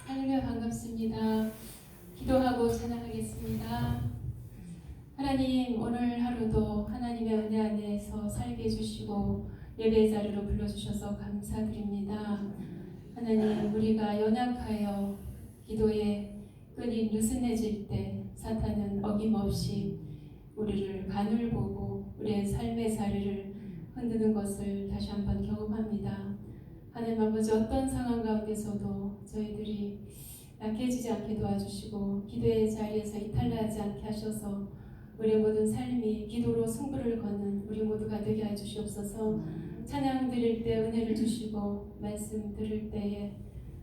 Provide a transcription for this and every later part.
할렐루야, 반갑습니다. 기도하고 찬양하겠습니다. 하나님, 오늘 하루도 하나님의 은혜 안에서 살게 해주시고 예배 자리로 불러주셔서 감사드립니다. 하나님, 우리가 연약하여 기도에 끈이 느슨해질 때 사탄은 어김없이 우리를 가늘보고 우리의 삶의 자리를 흔드는 것을 다시 한번 경험합니다. 하나님 아버지, 어떤 상황 가운데서도 저희들이 약해지지 않게 도와주시고 기도의 자리에서 이탈나지 않게 하셔서 우리 모든 삶이 기도로 승부를 거는 우리 모두가 되게 해주시옵소서. 찬양 드릴 때 은혜를 주시고 말씀 들을 때에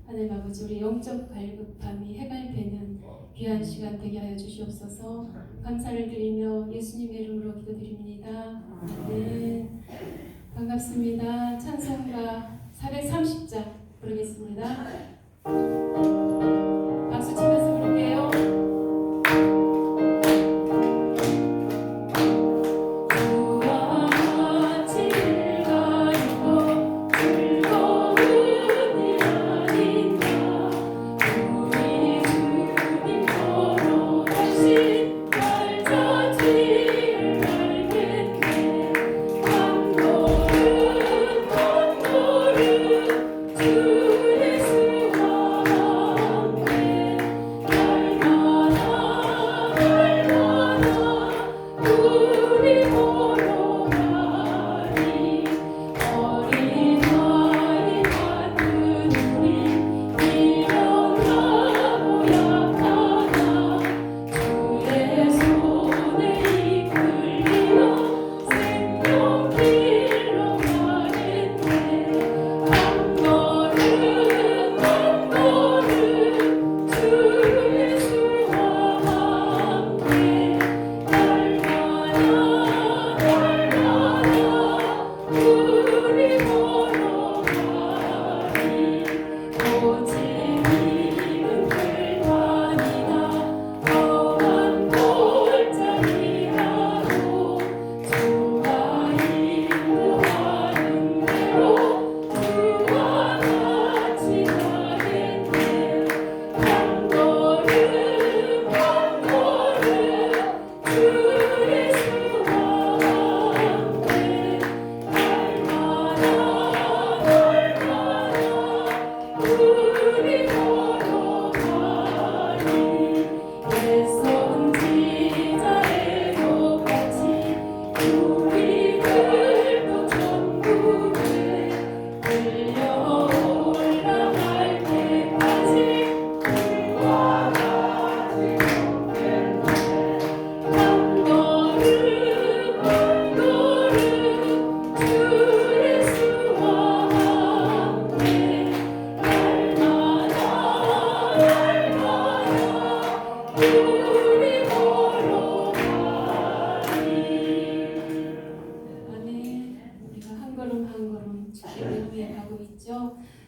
하나님 아버지, 우리 영적 갈급함이 해갈되는 귀한 시간 되게 하여 주시옵소서. 감사를 드리며 예수님의 이름으로 기도드립니다. 네, 반갑습니다. 찬송가 430장 부르겠습니다. 박수 치면서 부를게요.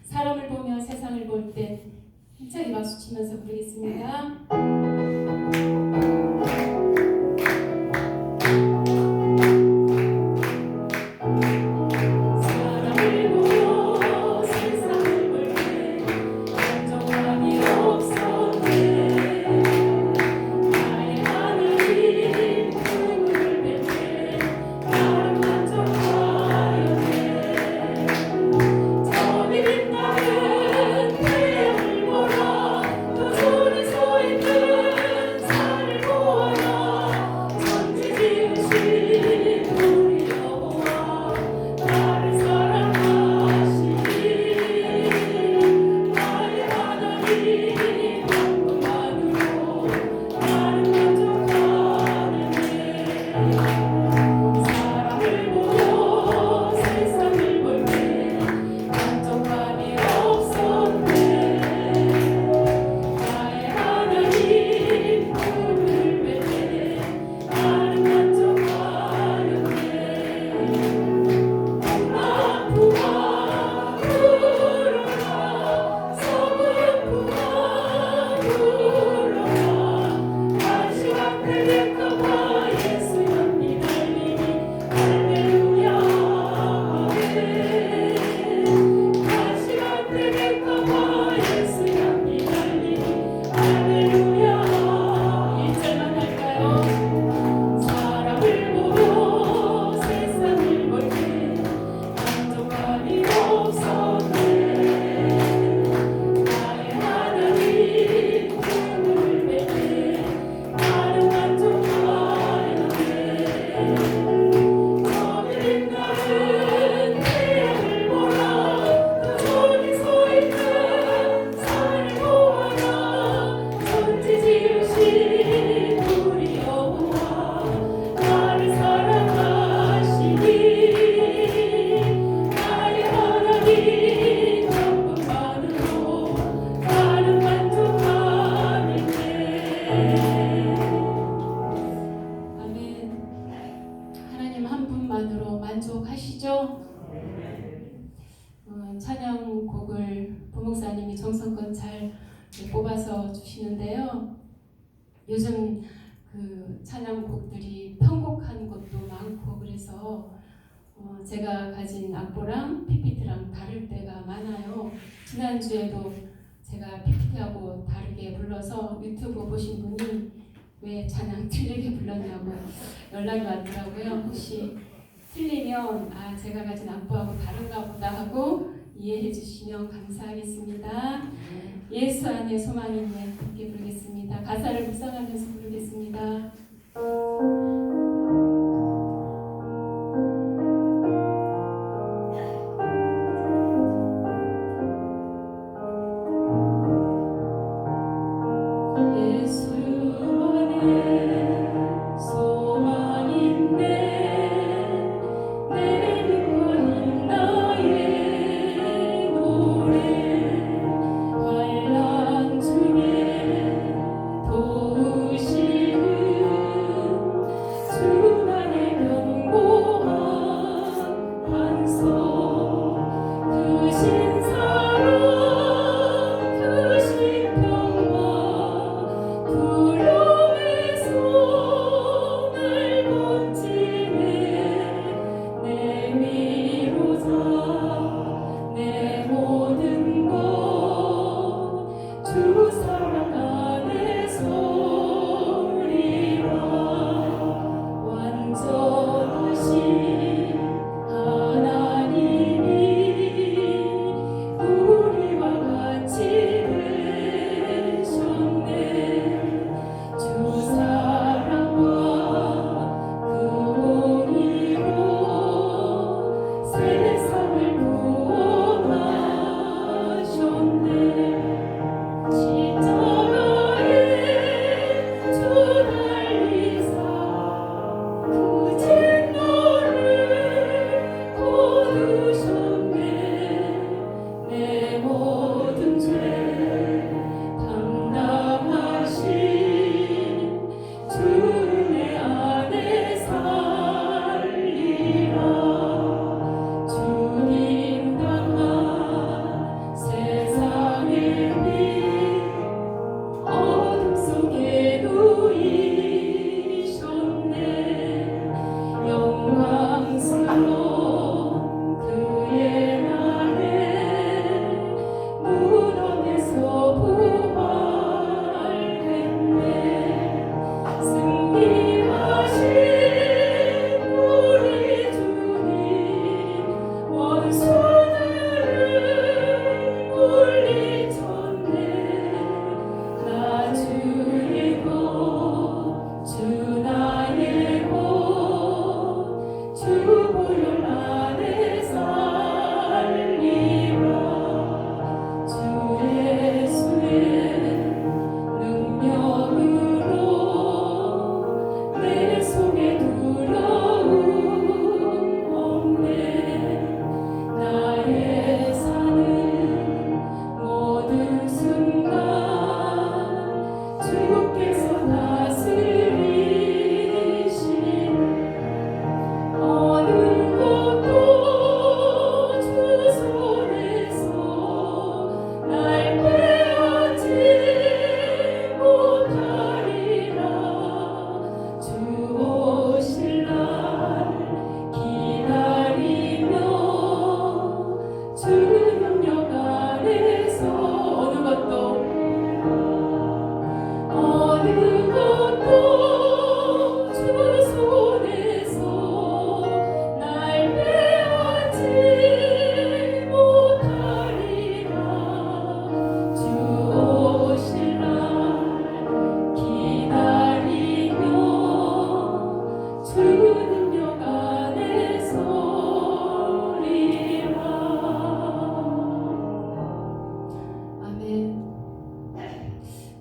사람을 보며 세상을 볼 때 힘차게 박수 치면서 부르겠습니다. 또 소리 소리 것만으로 만족하시죠? 찬양곡을 부목사님이 정성껏 잘 뽑아서 주시는데요. 요즘 그 찬양곡들이 편곡한 것도 많고 그래서 제가 가진 악보랑 PPT랑 다를 때가 많아요. 지난주에도 제가 PPT하고 다르게 불러서 유튜브 보신 분이 왜 찬양 틀리게 불렀냐고 연락이 왔더라고요. 혹시 틀리면 제가 가진 악보하고 다른가 보다 하고 이해해 주시면 감사하겠습니다. 예수 안에 소망이 있네 함께 부르겠습니다. 가사를 묵상하면서 부르겠습니다.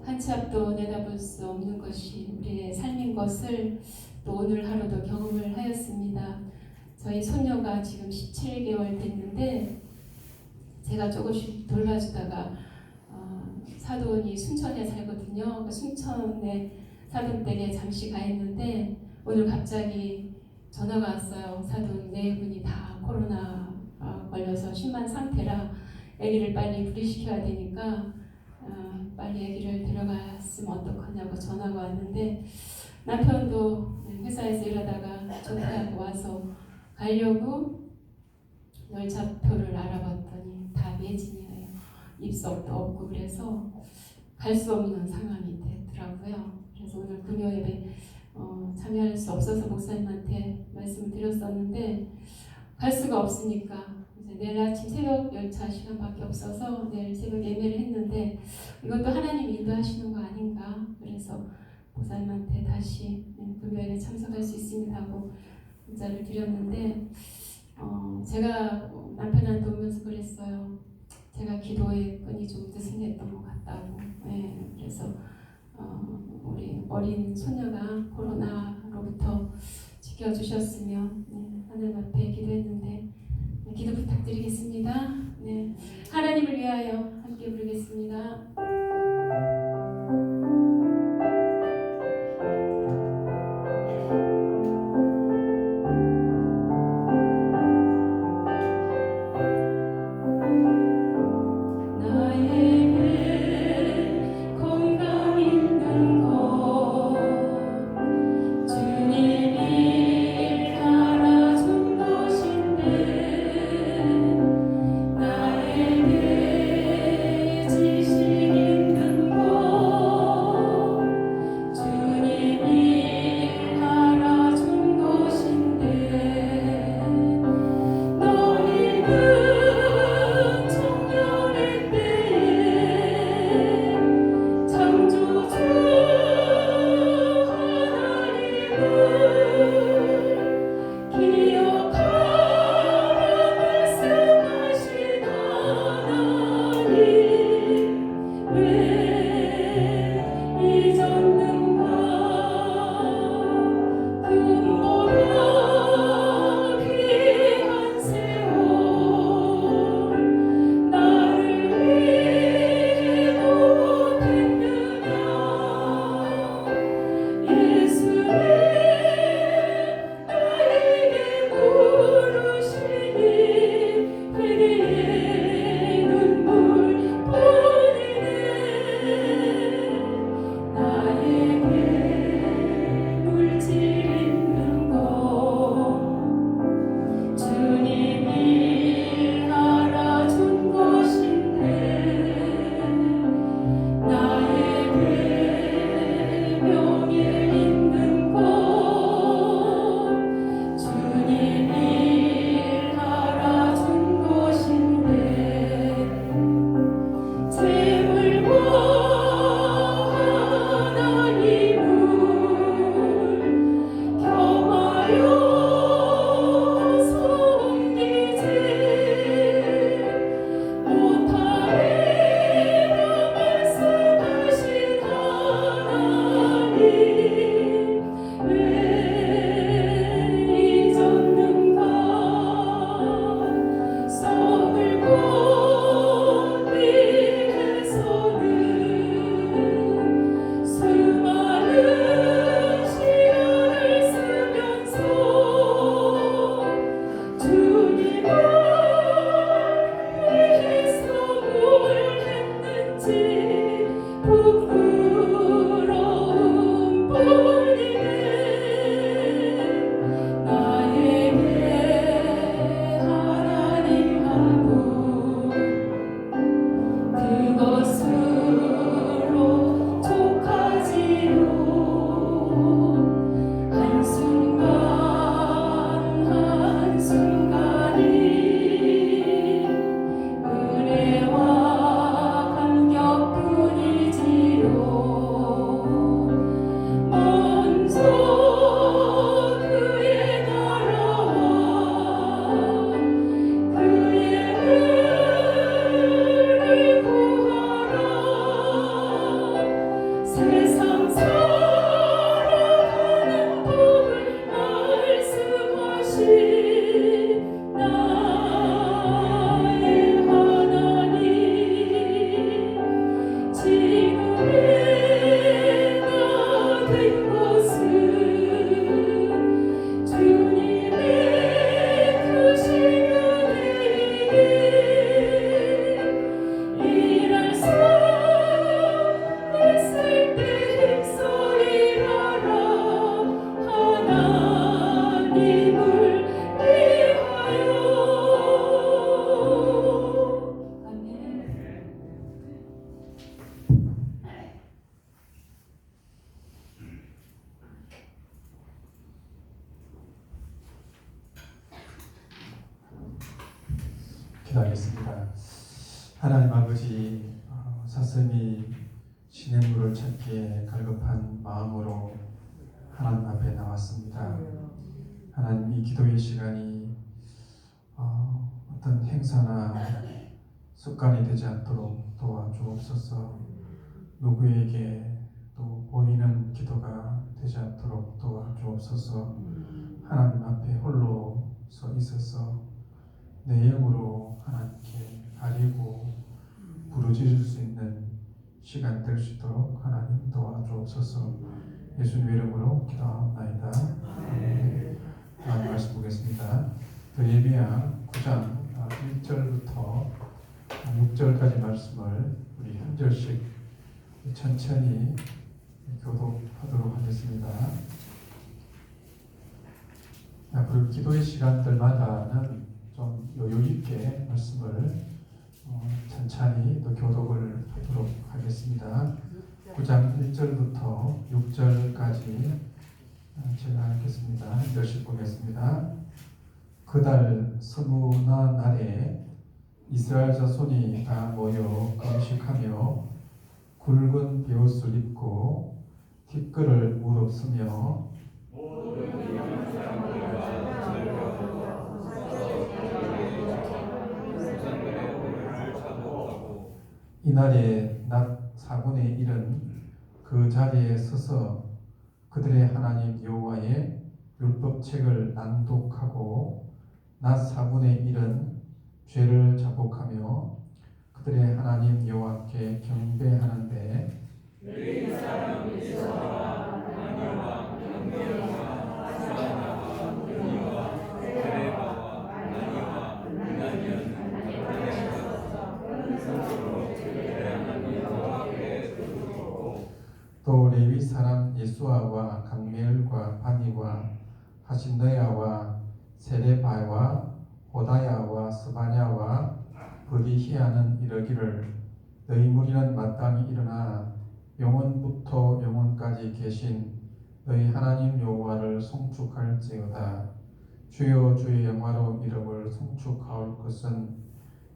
한참도 내다볼 수 없는 것이 우리의 삶인 것을 또 오늘 하루도 경험을 하였습니다. 저희 손녀가 지금 17개월 됐는데 제가 조금씩 돌봐주다가 사돈이 순천에 살거든요. 그 순천에 사돈 댁에 잠시 가 있는데 오늘 갑자기 전화가 왔어요. 사돈 네 분이 다 코로나 걸려서 심한 상태라 아기를 빨리 분리시켜야 되니까 빨리 아기를 데려갔으면 어떡하냐고 전화가 왔는데, 남편도 회사에서 일하다가 조퇴하고 와서 가려고 열차표를 알아봤더니 다 매진이에요. 입석도 없고. 그래서 갈 수 없는 상황이 되더라고요. 그래서 오늘 금요 예배 참여할 수 없어서 목사님한테 말씀을 드렸었는데, 갈 수가 없으니까 이제 내일 아침 새벽 열차 시간밖에 없어서 내일 새벽 예배를 했는데, 이것도 하나님이 인도하시는 거 아닌가. 그래서 목사님한테 다시 금요일에 참석할 수 있습니다 하고 문자를 드렸는데, 제가 남편한테 오면서 그랬어요. 제가 기도의 끈이 좀 느슨했던 것 같다고. 그래서 우리 어린 소녀가 코로나로부터 지켜주셨으며 하나님 앞에 기도했는데, 기도 부탁드리겠습니다. 하나님을 위하여 함께 부르겠습니다. 주님이 알아주시네. 기도하겠습니다. 하나님 아버지, 사슴이 시냇물을 찾기에 갈급한 마음으로 하나님 앞에 나왔습니다. 하나님, 이 기도의 시간이 어떤 행사나 습관이 되지 않도록 도와주옵소서. 누구에게 또 보이는 기도가 되지 않도록 도와주옵소서. 하나님 앞에 홀로 서 있어서 내 영으로 하나님께 아뢰고 부르짖을 수 있는 시간 될 수 있도록 하나님 도와주옵소서. 예수님 이름으로 기도하옵나이다. 하나님 말씀 보겠습니다. 느헤미야 9장 1절부터 6절까지 말씀을 우리 한 절씩 천천히 교독하도록 하겠습니다. 앞으로 기도의 시간들마다는 좀 여유 있게 말씀을 천천히 또 교독을 하도록 하겠습니다. 9장 1절부터 6절까지 제가 읽겠습니다. 한 절씩 보겠습니다. 그달 서문화 날에 이스라엘 자손이 다 모여 금식하며 굵은 베옷을 입고 티끌을 무릅쓰며 이날에 낮 4분의 1은 그 자리에 서서 그들의 하나님 여호와의 율법책을 낭독하고 낮 4분의 1은 죄를 자복하며 그들의 하나님 여호와께 경배하는데 너희 사람 이스라엘과 나니와 경배와 사나와 무니와 세레바와 나니와 나니는 또 레위 사람 예수아와 강멜과 바니와 하신더야와 세레바와 호다야와 스바냐와 브리히아는 이르기를 너희 무리는 마땅히 일어나 영원부터 영원까지 계신 너희 하나님 여호와를 송축할지어다. 주여 주의 영화로운 이름을 송축하올 것은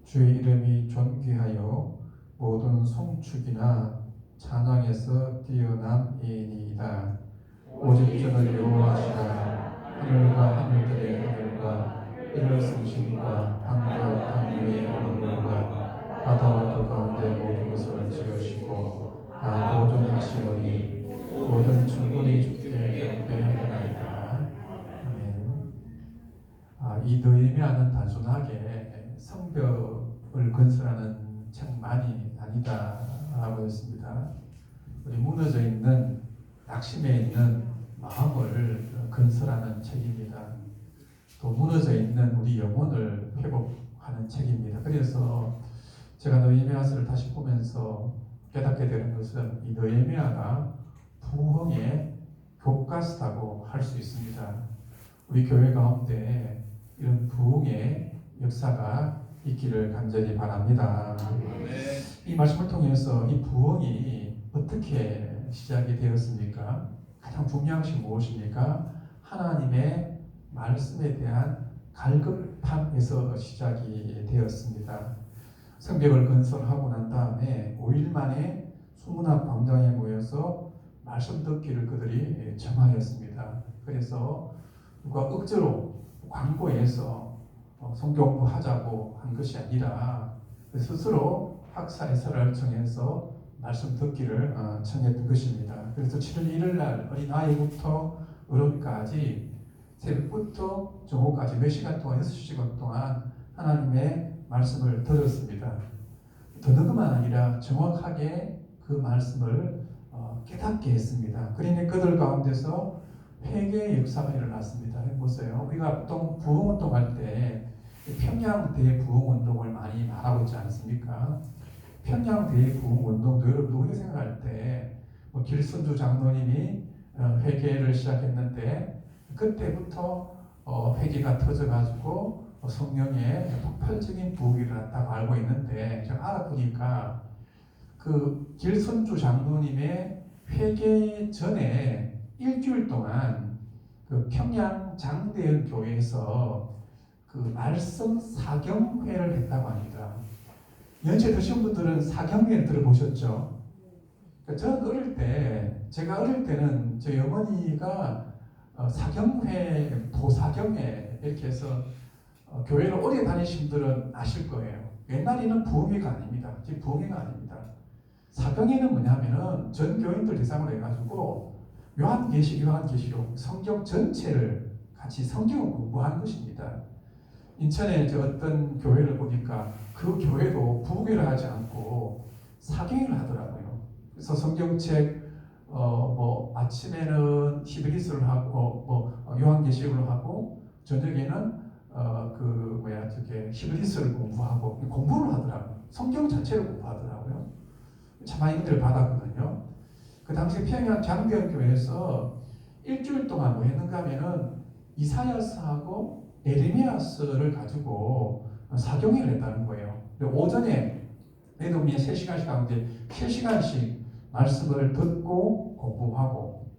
주의 이름이 존귀하여 모든 송축이나 찬양에서 뛰어남이니이다. 오직 저는 여호와시라. 하늘과 하늘들의 하늘과 이를 성신과 땅과 땅 위의 하늘과 바다와 그 가운데 모든 것을 지으시고 다 보존하시오니 모든 충분히 주께 경배하나이다. 아멘. 이 느헤미야는 단순하게 성벽을 건설하는 책만이 아니다라고 했습니다. 우리 무너져 있는 낙심해 있는 마음을 건설하는 책입니다. 또 무너져 있는 우리 영혼을 회복하는 책입니다. 그래서 제가 느헤미야서를 다시 보면서 깨닫게 되는 것은 이 느헤미야가 부흥의 교과서라고 할 수 있습니다. 우리 교회 가운데 이런 부흥의 역사가 있기를 간절히 바랍니다. 이 말씀을 통해서 이 부흥이 어떻게 시작이 되었습니까? 가장 중요한 것이 무엇입니까? 하나님의 말씀에 대한 갈급함에서 시작이 되었습니다. 성벽을 건설하고 난 다음에 5일 만에 수문학 광장에 모여서 말씀 듣기를 그들이 정하였습니다. 그래서 누가 억지로 광고해서 성경부 하자고 한 것이 아니라 스스로 학사회사를 정해서 말씀 듣기를 청했던 것입니다. 그래서 7월 1일 날 어린아이부터 어른까지 새벽부터 정오까지 몇 시간 동안 6시간 동안 하나님의 말씀을 들었습니다. 듣는 것만 아니라 정확하게 그 말씀을 깨닫게 했습니다. 그러니 그들 가운데서 회개의 역사가 일어났습니다. 보세요. 우리가 보통 부흥운동할 때 평양 대부흥운동을 많이 말하고 있지 않습니까? 평양 대부흥운동도 여러분 우리가 생각할 때 뭐 길순주 장로님이 회개를 시작했는데 그때부터 회개가 터져가지고 성령의 폭발적인 부흥이 일어났다고 알고 있는데 제가 알아보니까 그 길순주 장로님의 회개 전에 일주일 동안 그 평양 장대현 교회에서 그 그 말씀 사경회를 했다고 합니다. 연세 드신 분들은 사경회를 들어보셨죠? 제가 어릴 때는 저희 어머니가 사경회, 도사경회 이렇게 해서 교회를 오래 다니신 분들은 아실 거예요. 옛날에는 부흥회가 아닙니다. 지금 부흥회가 아닙니다. 사경회는 뭐냐면은 전 교인들 대상으로 해가지고 요한계시록 성경 전체를 같이 성경을 공부하는 것입니다. 인천에 어떤 교회를 보니까 그 교회도 부흥회를 하지 않고 사경회를 하더라고요. 그래서 성경책 아침에는 히브리서를 하고 요한계시록을 하고 저녁에는 히브리서를 공부를 하더라고요. 성경 자체를 공부하더라고요. 참 많이 은혜를 받았거든요. 그 당시 평양 장경교회에서 일주일 동안 뭐 했는가 하면은 이사야서하고 에레미야서를 가지고 사경회를 했다는 거예요. 오전에 매도미에 3시간씩 가운데 3시간씩 말씀을 듣고 공부하고,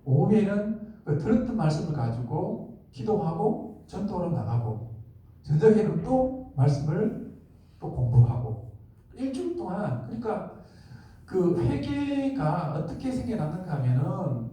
오후에는 그 들었던 말씀을 가지고 기도하고 전도로 나가고, 저녁에는 또 말씀을 또 공부하고, 일주일 동안. 그러니까 그 회개가 어떻게 생겨났는가 하면은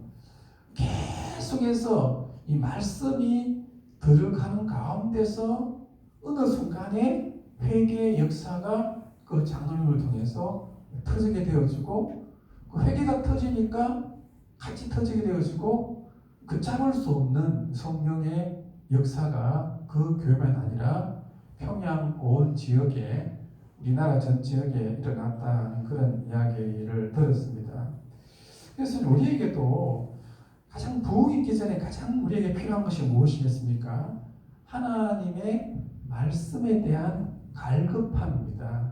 계속해서 이 말씀이 들어가는 가운데서 어느 순간에 회개의 역사가 그 장로님을 통해서 터지게 되어지고, 그 회개가 터지니까 같이 터지게 되어지고, 그 잡을 수 없는 성령의 역사가 그 교회만 아니라 평양 온 지역에, 우리나라 전 지역에 일어났다는 그런 이야기를 들었습니다. 그래서 우리에게도 가장 부흥이 있기 전에 가장 우리에게 필요한 것이 무엇이겠습니까? 하나님의 말씀에 대한 갈급함입니다.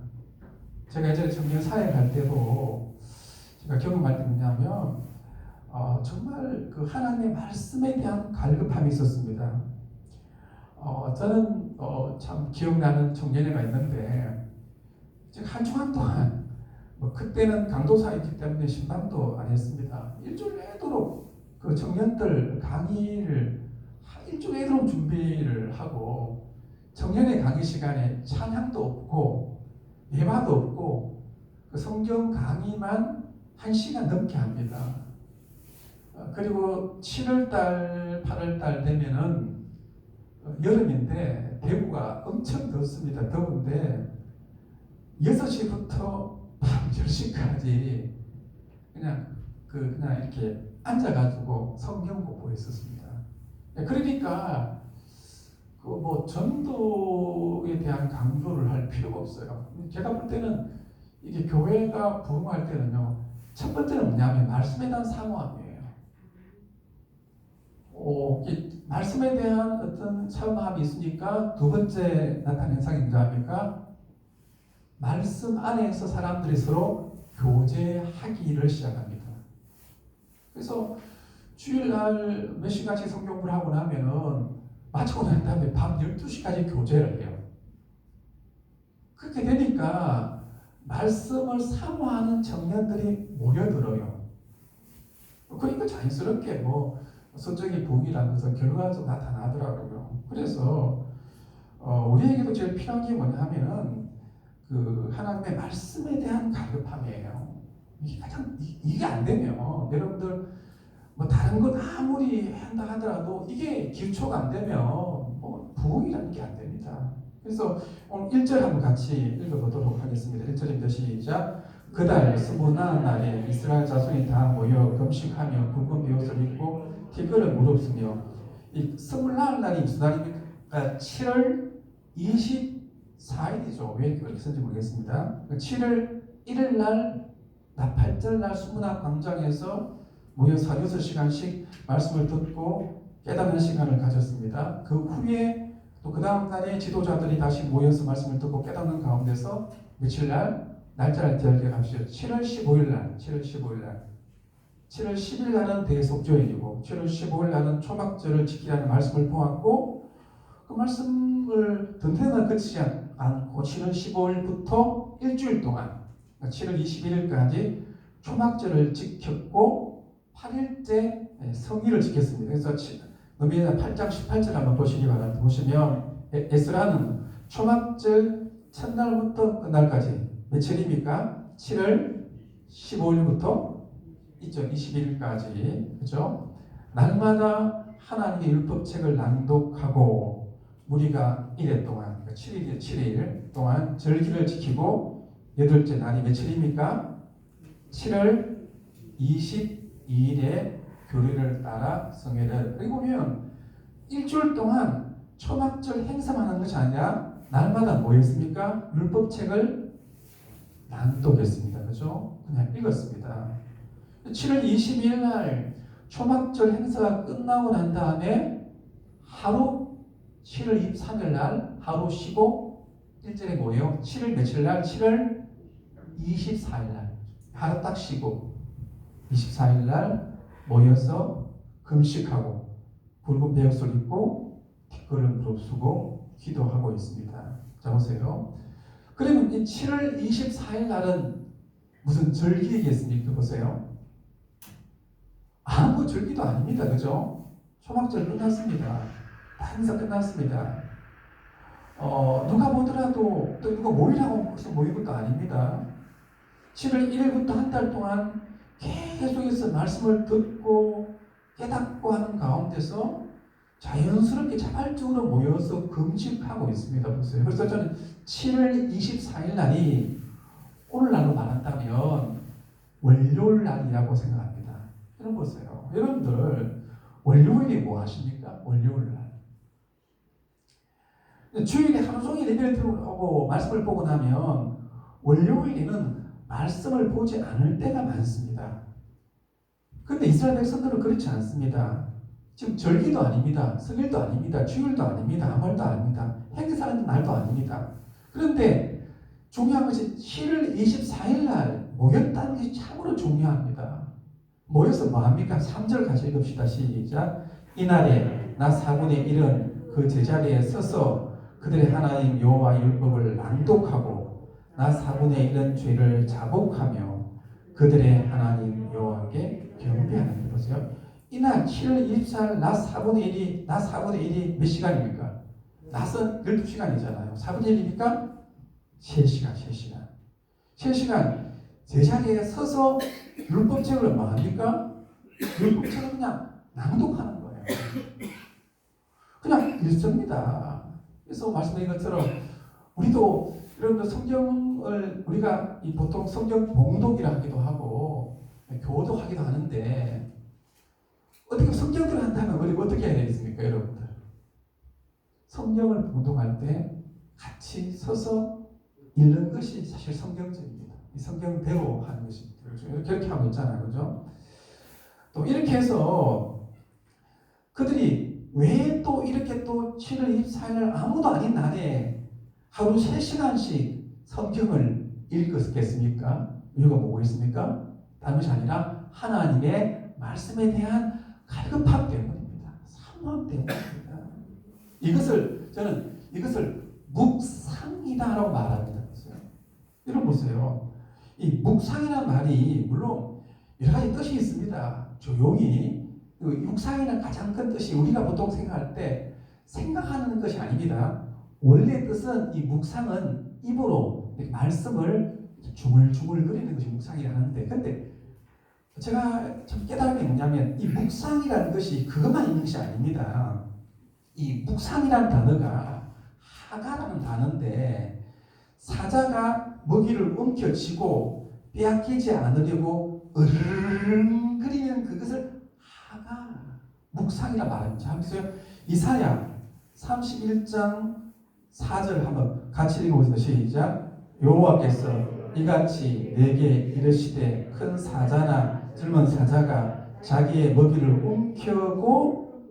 제가 예전에 청년 사회 갈 때도 제가 경험할 때 뭐냐면 정말 그 하나님의 말씀에 대한 갈급함이 있었습니다. 저는 참 기억나는 청년회가 있는데, 제가 한 주간 동안 그때는 강도사였기 때문에 신방도 안 했습니다. 일주일 내도록 그 청년들 강의를 일주일 내도록 준비를 하고, 청년회 강의 시간에 찬양도 없고 예화도 없고 그 성경 강의만 1시간 넘게 합니다. 그리고 7월달 8월달 되면은 여름인데 대구가 엄청 덥습니다. 더운데 6시부터 밤 10시까지 그냥 이렇게 앉아가지고 성경 공부했었습니다. 그러니까 전도에 대한 강조를 할 필요가 없어요. 제가 볼 때는 이게 교회가 부흥할 때는요, 첫 번째는 뭐냐면 말씀에 대한 사모함이에요. 말씀에 대한 어떤 사모함이 있으니까 두 번째 나타나는 현상이 뭔가 합니까? 말씀 안에서 사람들이 서로 교제하기를 시작합니다. 그래서 주일날 몇 시간씩 성경 공부를 하고 나면은 마치고 난 다음에 밤 12시까지 교제를 해요. 그렇게 되니까 말씀을 사모하는 청년들이 모여들어요. 그러니까 자연스럽게 서적인 부흥이라는 것은 결과적으로 나타나더라고요. 그래서 우리에게도 제일 필요한 게 뭐냐 하면은 그 하나님의 말씀에 대한 갈급함이에요. 이게 안 되면 여러분들 다른 건 아무리 한다 하더라도 이게 기초가 안 되면 부흥이라는 게 안 됩니다. 그래서 오늘 1절 한번 같이 읽어보도록 하겠습니다. 1절입니다. 시작. 그달 스무나 날에 이스라엘 자손이 다 모여 금식하며 붉은 베옷을 입고 티끌을 무릅쓰며, 이 스물날 날이 무슨 날입니까? 7월 24일이죠. 왜 그렇게 쓴지 모르겠습니다. 7월 1일 날 나팔절 날 수문학 광장에서 모여 4-6시간씩 말씀을 듣고 깨닫는 시간을 가졌습니다. 그 후에 또 그 다음 날에 지도자들이 다시 모여서 말씀을 듣고 깨닫는 가운데서 며칠 날 날짜를 기억합시다. 7월 15일 날 7월 10일 날은 대속죄일이고 7월 15일 날은 초막절을 지키라는 말씀을 보았고, 그 말씀을 듣는 날 끝이지 않고 7월 15일부터 일주일 동안 7월 21일까지 초막절을 지켰고 8일째 성일을 지켰습니다. 그래서 너미나 8장 18절 한번 보시기 바랍니다. 보시면 에스라는 초막절 첫날부터 끝날까지 며칠입니까? 7월 15일부터 있죠. 20일까지. 그죠? 날마다 하나님의 율법책을 낭독하고 무리가 1회 동안, 7일이에요. 7일 동안 절기를 지키고 여덟째 날이 며칠입니까? 7월 22일에 교리를 따라 성회를. 여기 보면 일주일 동안 초막절 행사만 하는 것이 아니라 날마다 뭐 했습니까? 율법책을 낭독했습니다. 그죠? 그냥 읽었습니다. 7월 22일 날 초막절 행사가 끝나고 난 다음에 하루 7월 23일 날 하루 쉬고 일절에 뭐예요? 7월 며칠 날? 7월 24일 날 하루 딱 쉬고 24일 날 모여서 금식하고 붉은 배옷을 입고 뒷걸음 무릅쓰고 기도하고 있습니다. 자 보세요. 그러면 이 7월 24일 날은 무슨 절기이겠습니까? 보세요. 아무 절기도 아닙니다. 그죠? 초막절 끝났습니다. 다 행사 끝났습니다. 누가 보더라도 또 누가 모이라고 벌써 모인 것도 아닙니다. 7월 1일부터 한 달 동안 계속해서 말씀을 듣고 깨닫고 하는 가운데서 자연스럽게 자발적으로 모여서 금식하고 있습니다. 보세요. 그래서 저는 7월 24일 날이 오늘날로 말한다면 월요일 날이라고 생각합니다. 여러분 보세요. 여러분들 월요일에 뭐 하십니까? 월요일 날. 주일에 하루 종일 예배를 들어오고 말씀을 보고 나면 월요일에는 말씀을 보지 않을 때가 많습니다. 그런데 이스라엘 백성들은 그렇지 않습니다. 지금 절기도 아닙니다. 성일도 아닙니다. 주일도 아닙니다. 아무 말도 아닙니다. 행사하는 날도 아닙니다. 그런데 중요한 것이 7월 24일 날 모였다는 것이 참으로 중요합니다. 모여서 뭐합니까? 3절 같이 읽읍시다. 시작. 이날에 나 4분의 1은 그 제자리에 서서 그들의 하나님 여호와의 율법을 낭독하고 나 4분의 1은 죄를 자복하며 그들의 하나님 여호와께 경배하는 것. 보세요. 이날 7월 24일 낮 4분의 1이 몇 시간입니까? 낮은 12시간이잖아요. 4분의 1이니까 3시간. 3시간 제자리에 서서 율법책을 뭐 합니까? 율법책을 그냥 낭독하는 거예요. 그냥 읽습니다. 그래서 말씀드린 것처럼 우리도 여러분들 성경을 우리가 보통 성경 봉독이라 하기도 하고 교도하기도 하는데 어떻게 성경을 한다면 우리 어떻게 해야 되겠습니까, 여러분들? 성경을 봉독할 때 같이 서서 읽는 것이 사실 성경적입니다. 이 성경대로 하는 것입니다. 그렇게 하고 있잖아요, 그죠? 또 이렇게 해서 그들이 왜 또 이렇게 또 7월 24일 아무도 아닌 날에 하루 3시간씩 성경을 읽었겠습니까? 이유가 뭐고 있습니까? 다른 것이 아니라 하나님의 말씀에 대한 갈급함 때문입니다. 사모함 때문입니다. 저는 이것을 묵상이다라고 말합니다. 여러분 보세요. 이 묵상이라는 말이 물론 여러 가지 뜻이 있습니다. 조용히. 묵상이라는 가장 큰 뜻이 우리가 보통 생각할 때 생각하는 것이 아닙니다. 원래 뜻은 이 묵상은 입으로 말씀을 중얼중얼거리는 것이 묵상이라 하는데, 근데 제가 참 깨달은 게 뭐냐면 이 묵상이라는 것이 그것만 있는 것이 아닙니다. 이 묵상이라는 단어가 하가라는 단어인데 사자가 먹이를 움켜쥐고 빼앗기지 않으려고 으르렁거리는 그것을 하가 묵상이라 말합니다. 한번 보세요. 이사야 31장 4절 한번 같이 읽어보세요. 시작. 여호와께서 이같이 내게 이르시되 큰 사자나 젊은 사자가 자기의 먹이를 움켜고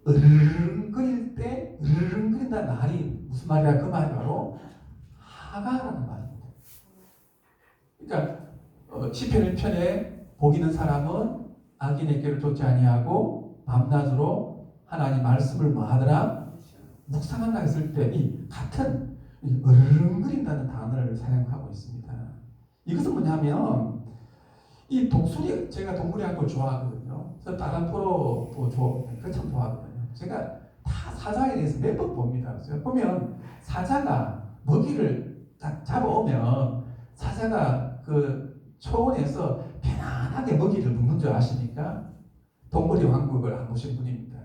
으르렁거릴 때 으르렁거린다는 말이 무슨 말이야? 그 말이 바로 하가라는 말입니다. 그러니까 시편 1편에 복 있는 사람은 악인의 길을 쫓지 아니하고 밤낮으로 하나님 말씀을 뭐 하더라? 묵상한다 했을 때 이 같은 으르렁거린다는 단어를 사용하고 있습니다. 이것은 뭐냐면 이 독수리, 제가 동물이한 걸 좋아하거든요. 저 다람포로도 그 참 좋아하거든요. 제가 다 사자에 대해서 몇 번 봅니다. 그래서 보면 사자가 먹이를 딱 잡아오면 사자가 그 초원에서 편안하게 먹이를 먹는 줄 아십니까? 동물의 왕국을 안 보신 분입니다.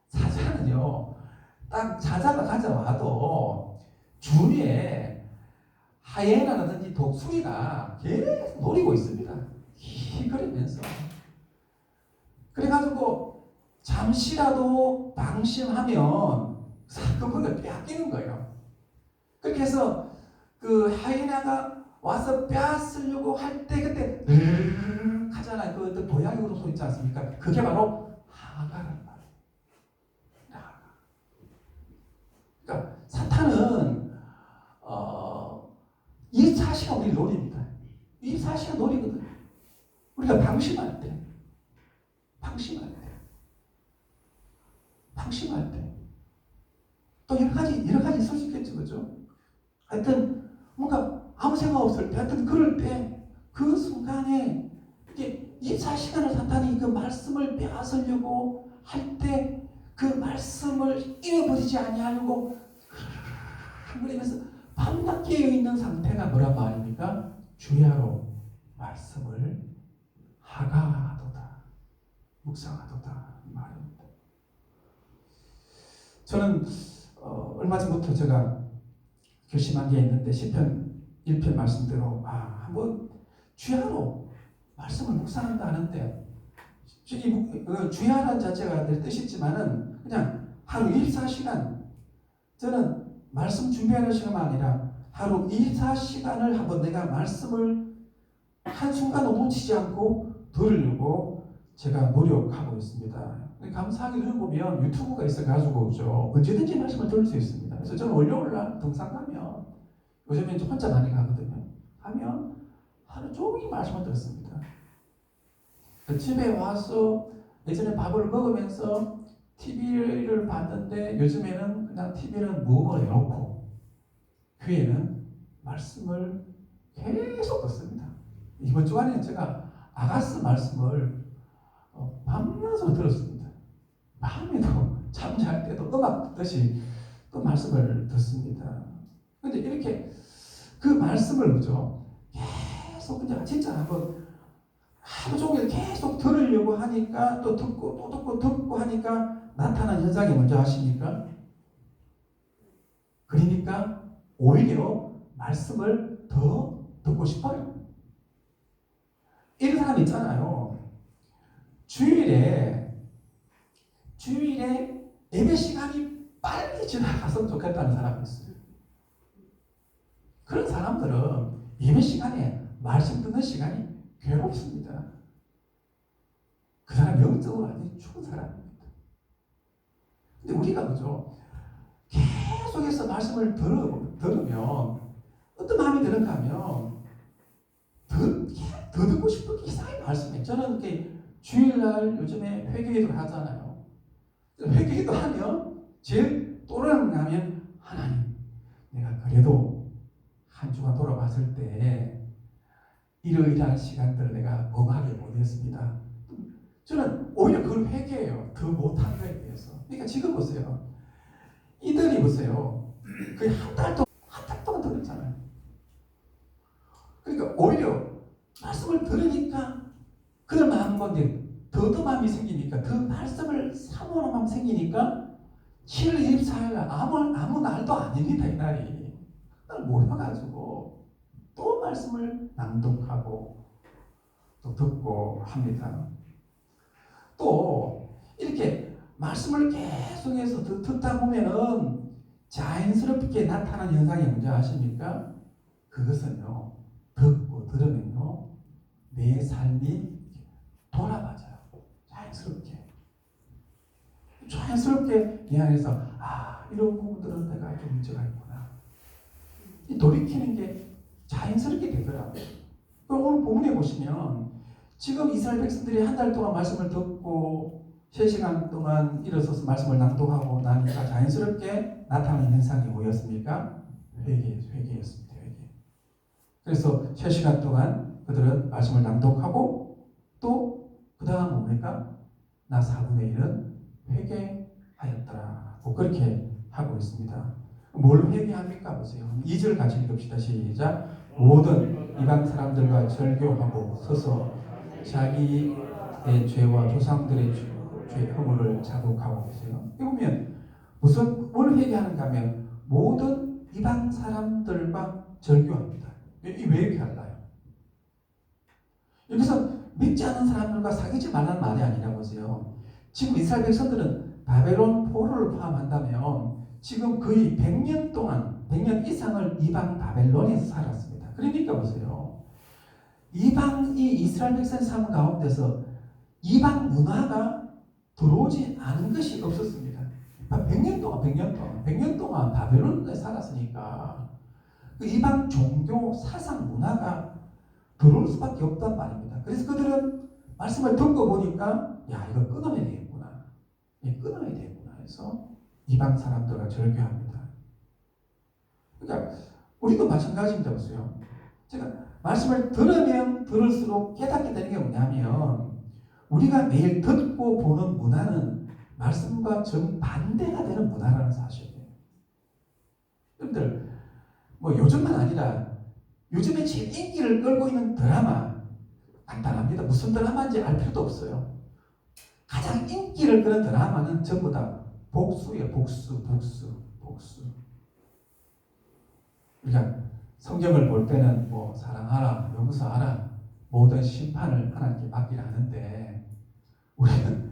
사자는요, 딱 사자가 가져와도 주위에 하이에나라든지 독수리가 계속 노리고 있습니다. 희거리면서. 그래가지고 잠시라도 방심하면 그 먹이를 빼앗기는 거예요. 그렇게 해서 그 하이에나가 와서 빼앗으려고 할 때 그때 르르르 하잖아요. 그 고양이 울음소리 있지 않습니까? 그게 바로 하가란 말이에요. 하가. 그러니까 사탄은 24시간 우리를 노립니다. 24시간 노리거든요. 우리가 방심할 때, 또 여러 가지 있을 수 있겠죠, 그죠? 하여튼 뭔가 아무 생각 없을 때, 하여튼 그럴 때 그 순간에 이게 24시간을 사탄이 그 말씀을 빼앗으려고 할 때 그 말씀을 잃어버리지 아니하려고 그러면서 밤낮 깨어 있는 상태가 뭐란 말입니까? 주야로 말씀을 하가하도다, 묵상하도다 이 말입니다. 저는 얼마 전부터 제가 결심한 게 있는데 시편 1편 말씀대로 한번 주야로 말씀을 묵상한다 하는데 주야라는 자체가 될 뜻이지만은 그냥 하루 24시간 저는 말씀 준비하는 시간만 아니라 하루 24시간을 한번 내가 말씀을 한순간도 놓치지 않고 들으려고 제가 노력하고 있습니다. 감사하게 요즘 보면 유튜브가 있어가지고 언제든지 말씀을 들을 수 있습니다. 그래서 저는 월요일날 등산 가면 요즘에 이제 혼자 많이 가거든요. 하면 하루 종일 말씀을 듣습니다. 집에 와서 예전에 밥을 먹으면서 TV를 봤는데 요즘에는 그냥 TV는 무음으로 해놓고 귀에는 말씀을 계속 듣습니다. 이번 주간에 제가 아가스 말씀을 밤낮으로 들었습니다. 밤에도 잠잘 때도 음악 듣듯이 또 말씀을 듣습니다. 근데 이렇게 그 말씀을 그죠? 계속 그냥 진짜 한번 하루 종일 계속 들으려고 하니까 또 듣고 하니까 나타난 현상이 뭔지 아십니까? 그러니까 오히려 말씀을 더 듣고 싶어요. 이런 사람 있잖아요. 주일에 예배 시간이 빨리 지나갔으면 좋겠다는 사람이 있어요. 그런 사람들은 예배 시간에 말씀 듣는 시간이 괴롭습니다. 그 사람 영적으로 아주 죽은 사람입니다. 근데 우리가 그죠? 계속해서 말씀을 들으면 어떤 마음이 드는가 하면 더 듣고 싶은 게 이상하게 말씀해. 저는 이렇게 주일날 요즘에 회개기도 하잖아요. 회개기도 하면 제일 떠오르는 게 하면 하나님, 내가 그래도 한 주간 돌아봤을 때 이러이러한 시간들을 내가 멍하게 보냈습니다. 저는 오히려 그걸 회개해요. 더 못한 거에 대해서. 그러니까 지금 보세요. 이들이 보세요. 거의 한 달 동안 들었잖아요. 그러니까 오히려 말씀을 들으니까 그들 마음 건데 더 마음이 생기니까 더 말씀을 사모하는 마음이 생기니까 7월 24일 아무 날도 아닙니다. 이 날이. 날 모여가지고 또 말씀을 낭독하고 또 듣고 합니다. 또 이렇게 말씀을 계속해서 듣다 보면은 자연스럽게 나타나는 현상이 뭔지 아십니까? 그것은요, 듣고 들으면요 내 삶이 돌아맞아요. 자연스럽게 내 안에서 이런 부분들은 내가 좀 문제가 있구나. 이 돌이키는 게 자연스럽게 되더라고요. 오늘 본문에 보시면 지금 이스라엘 백성들이 한 달 동안 말씀을 듣고 3시간 동안 일어서서 말씀을 낭독하고 나니까 자연스럽게 나타나는 현상이 뭐였습니까? 회개였습니다. 회개. 그래서 3시간 동안 그들은 말씀을 낭독하고 또 그 다음 뭡니까? 나 4분의 1은 회개하였더라. 뭐 그렇게 하고 있습니다. 뭘 회개합니까? 보세요. 2절 같이 읽읍시다. 시작. 모든 이방 사람들과 절교하고 서서 자기의 죄와 조상들의 죄 허물을 자복하고 계세요. 여기 보면 무슨 뭘 회개하는가 하면 모든 이방 사람들과 절교합니다. 왜 이렇게 할까요? 여기서 믿지 않는 사람들과 사귀지 말라는 말이 아니라 보세요. 지금 이스라엘 백성들은 바벨론 포로를 포함한다면 지금 거의 100년 동안 100년 이상을 이방 바벨론에서 살았습니다. 그러니까 보세요. 이방이 이스라엘 백성 삶 가운데서 이방 문화가 들어오지 않은 것이 없었습니다. 100년 동안 바벨론에 살았으니까 그 이방 종교 사상 문화가 들어올 수밖에 없단 말입니다. 그래서 그들은 말씀을 듣고 보니까 야 이거 끊어야 되겠구나. 끊어야 되겠구나 해서 이방 사람들과 절교합니다. 그러니까 우리도 마찬가지입니다. 보세요. 제가 말씀을 들으면 들을수록 깨닫게 되는 게 뭐냐면 우리가 매일 듣고 보는 문화는 말씀과 정반대가 되는 문화라는 사실이에요. 여러분들 뭐 요즘만 아니라 요즘에 제일 인기를 끌고 있는 드라마 간단합니다. 무슨 드라마인지 알 필요도 없어요. 가장 인기를 끄는 드라마는 전부 다 복수예요. 복수. 그러니까 성경을 볼 때는 뭐 사랑하라, 용서하라, 모든 심판을 하나님께 맡기라 하는데 우리는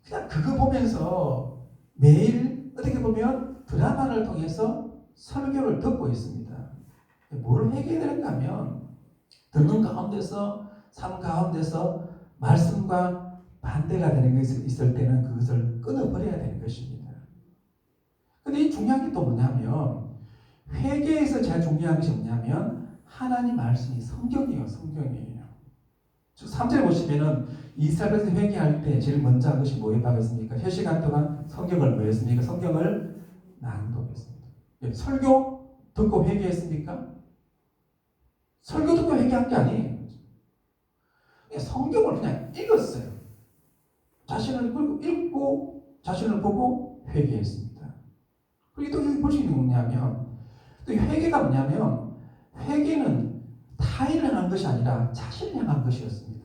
그냥 그거 보면서 매일 어떻게 보면 드라마를 통해서 설교를 듣고 있습니다. 뭘 회개되는가 하면 듣는 가운데서 삶 가운데서 말씀과 반대가 되는 것이 있을 때는 그것을 끊어버려야 되는 것입니다. 근데 이 중요한 게 또 뭐냐면 회개에서 제일 중요한 것이 뭐냐면 하나님 말씀이 성경이에요. 3절 보시면은 이스라엘에서 회개할 때 제일 먼저 한 것이 뭐에 빠졌습니까? 3시간 동안 성경을 뭐 했습니까? 성경을 낭독했습니다. 설교 듣고 회개했습니까? 설교 듣고 회개한 게 아니에요. 성경을 그냥 읽었어요. 자신을 읽고 자신을 보고 회개했습니다. 그리고 또 여기 볼 수 있는 게 뭐냐면 또 회개가 뭐냐면 회개는 타인을 향한 것이 아니라 자신을 향한 것이었습니다.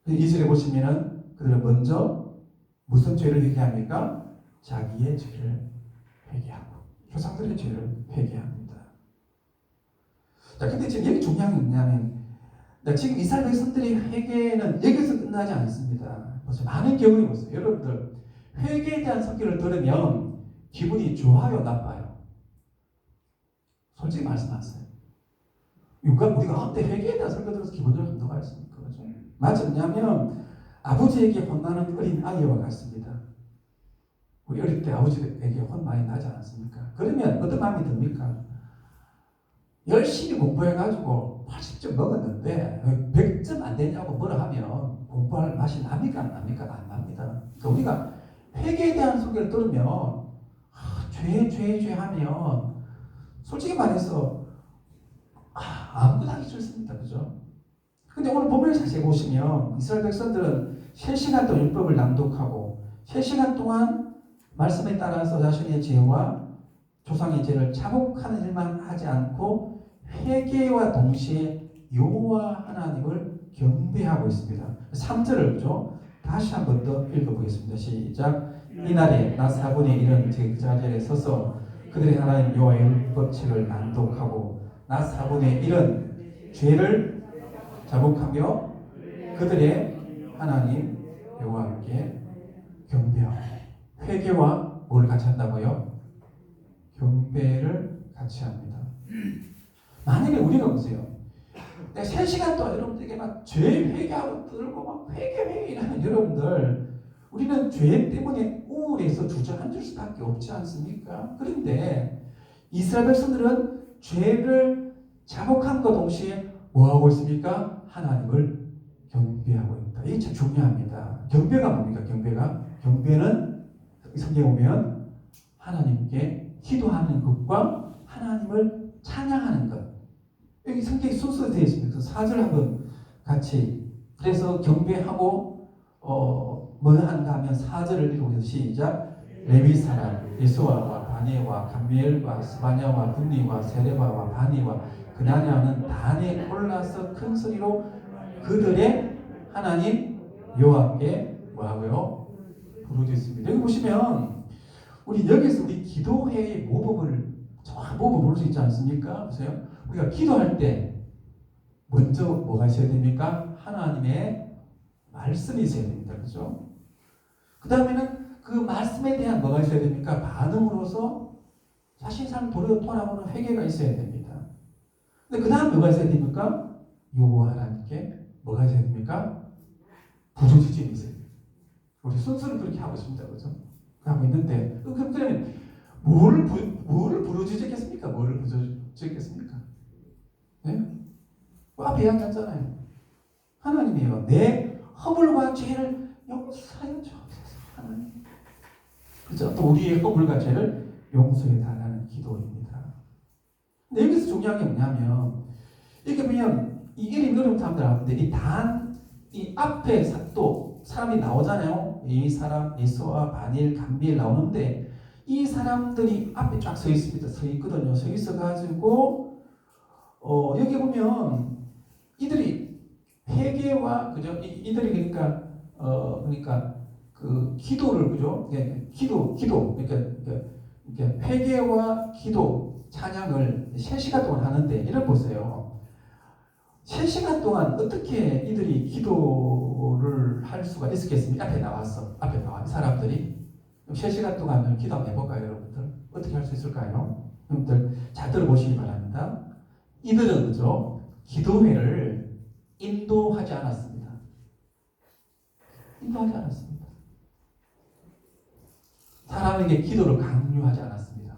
2절에 보시면은 그들은 먼저 무슨 죄를 회개합니까? 자기의 죄를 회개하고 조상들의 죄를 회개합니다. 자, 근데 지금 여기 중요한 게 뭐냐면 지금 이스라엘 백성들의 회개는 여기서 끝나지 않습니다. 벌써 많은 경험이 있어요. 여러분들 회개에 대한 설교를 들으면 기분이 좋아요, 나빠요? 솔직히 말씀하세요. 우리가 한때 회개에 대한 설교 들어서 기분적으로 누가 있습니까? 그렇죠? 마치 뭐냐면 아버지에게 혼나는 어린 아이와 같습니다. 우리 어릴 때 아버지에게 혼 많이 나지 않았습니까? 그러면 어떤 마음이 듭니까? 열심히 공부해가지고 80점 먹었는데 100점 안 되냐고 뭐라 하면 공부할 맛이 납니까? 안 납니까? 안 납니다. 그러니까 우리가 회개에 대한 소개를 들으면 죄 하면 솔직히 말해서 아무것도 하기 싫습니다. 그죠? 근데 오늘 본문을 자세히 보시면 이스라엘 백성들은 3시간 동안 율법을 낭독하고 3시간 동안 말씀에 따라서 자신의 죄와 조상의 죄를 자복하는 일만 하지 않고 회개와 동시에 여호와 하나님을 경배하고 있습니다. 3절을 그죠? 다시 한 번 더 읽어보겠습니다. 시작. 이날에 나 4분의 1은 그 자리에 서서 그들의 하나님 여호와의 율법책을 낭독하고 나 4분의 1은 죄를 자복하며 그들의 하나님 여호와께 경배하고 회개와 뭘 같이 한다고요? 경배를 같이 합니다. 만약에 우리가 보세요. 3시간 동안 여러분들에게 막 죄 회개하고 들고 막 회개 이러면 여러분들 우리는 죄 때문에 우울해서 주저앉을 수밖에 없지 않습니까? 그런데 이스라엘 백성들은 죄를 자복함과 동시에 뭐하고 있습니까? 하나님을 경배하고 있다. 이게 참 중요합니다. 경배가 뭡니까? 경배는 성경에 보면 하나님께 기도하는 것과 하나님을 찬양하는 것. 여기 성경이 순서로 되어 있습니다. 그래서 4절 한번 같이. 그래서 경배하고 뭐 하는가 하면 4절을 읽어보세요. 시작. 레위 사람 예수아와 바네와 감미엘과 스바냐와 분니와 세레바와 바니와 그나냐는 단에 올라서 큰 소리로 그들의 하나님 여호와께 뭐하고요? 부르짖습니다. 여기 보시면 우리 여기서 우리 기도회의 모범을 정확한 모범을 볼 수 있지 않습니까? 보세요. 우리가 기도할 때 먼저 뭐가 있어야 됩니까? 하나님의 말씀이 있어야 됩니다. 그렇죠? 그 다음에는 그 말씀에 대한 뭐가 있어야 됩니까? 반응으로서 자신의 삶을 돌아보는 회개가 있어야 됩니다. 근데 그 다음 뭐가 있어야 됩니까? 여호와 하나님께 뭐가 있어야 됩니까? 부르짖음이 있어야 됩니다. 우리 순서는 그렇게 하고 있습니다. 그렇죠? 하고 있는데 그러면 뭐를 부르짖겠습니까? 뭐를 부르짖겠습니까? 네? 그 앞에 이야기했잖아요. 하나님이요, 내 허물과 죄를 용서하여 주옵소서. 하나님. 그죠? 또 우리의 허물과 죄를 용서해 달라는 기도입니다. 근데 여기서 중요한 게 뭐냐면, 이렇게 보면 이 이름이 어려운 사람들 하는데 이 앞에 또 사람이 나오잖아요. 이 사람 예수와 바닐, 감미엘 나오는데 이 사람들이 앞에 쫙 서 있습니다. 서 있거든요. 서 있어가지고 여기 보면 이들이 회개와 그죠? 이들이 그러니까 그 기도를 그죠? 기도 그러니까 회개와 기도 찬양을 3시간 동안 하는데 이를 보세요. 3시간 동안 어떻게 이들이 기도를 할 수가 있었겠습니까? 앞에 나와 사람들이 3시간 동안 기도 한번 해볼까요, 여러분들? 어떻게 할 수 있을까요? 여러분들 잘 들어보시기 바랍니다. 이들은 그죠? 기도회를 인도하지 않았습니다. 인도하지 않았습니다. 사람에게 기도를 강요하지 않았습니다.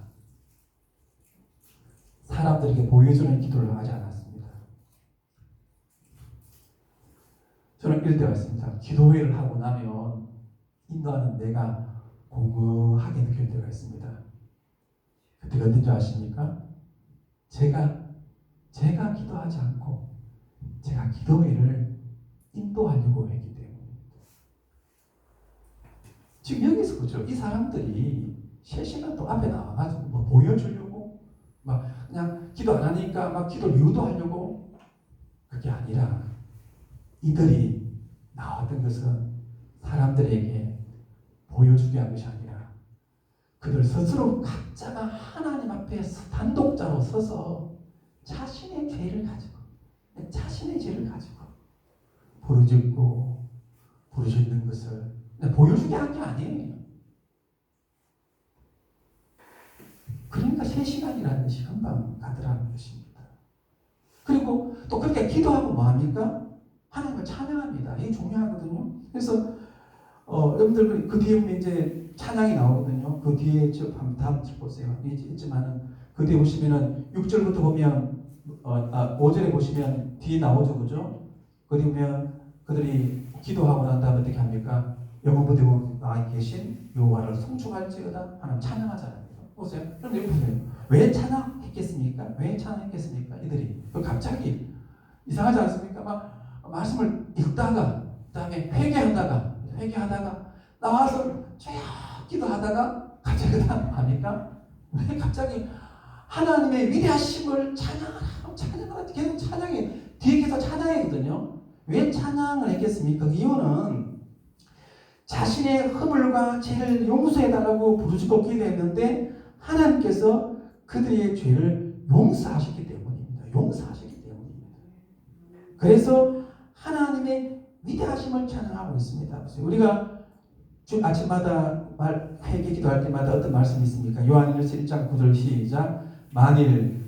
사람들에게 보여주는 기도를 하지 않았습니다. 저는 이럴 때가 있습니다. 기도회를 하고 나면 인도하는 내가 공허하게 느낄 때가 있습니다. 그때가 언제인지 아십니까? 제가 기도하지 않고 제가 기도회를 인도하려고 했기 때문입니다. 지금 여기서 그죠? 이 사람들이 3시간 또 앞에 나와가지고 뭐 보여주려고 막 그냥 기도 안 하니까 막 기도를 유도하려고 그게 아니라 이들이 나왔던 것은 사람들에게 보여주기 위한 것이 아니라 그들 스스로 각자가 하나님 앞에 단독자로 서서 자신의 죄를 가지고 부르짖는 것을 보여주게 한 게 아니에요. 그러니까 3시간이라는 것이 금방 가더라는 것입니다. 그리고 또 그렇게 기도하고 뭐합니까? 하나님을 찬양합니다. 이게 중요하거든요. 그래서 여러분들 그 뒤에 보면 이제 찬양이 나오거든요. 그 뒤에 다음 줄 보세요. 있지만은 그 뒤에 보시면은 6절부터 보면 5절에 보시면 뒤에 나오죠, 그죠? 그 뒤에 보면 그들이 기도하고 난 다음에 어떻게 합니까? 영원부터 나와 계신 여호와를 송축할지어다 하나님 찬양하잖아요. 보세요. 그럼 여기 보세요. 왜 찬양했겠습니까? 이들이 갑자기 이상하지 않습니까? 막 말씀을 읽다가 그다음에 회개하다가 나와서 쭉 기도하다가 갑자기 그 다음 합니까? 왜 갑자기 하나님의 위대하심을 찬양하라 계속 찬양해 뒤에 계속 찬양이거든요. 왜 찬양을 했겠습니까? 그 이유는 자신의 허물과 죄를 용서해달라고 부르짖고 기도했는데 하나님께서 그들의 죄를 용서하셨기 때문입니다. 그래서 하나님의 위대하심을 찬양하고 있습니다. 우리가 아침마다 회개 기도할 때마다 어떤 말씀이 있습니까? 요한일서 1장 9절 시작. 만일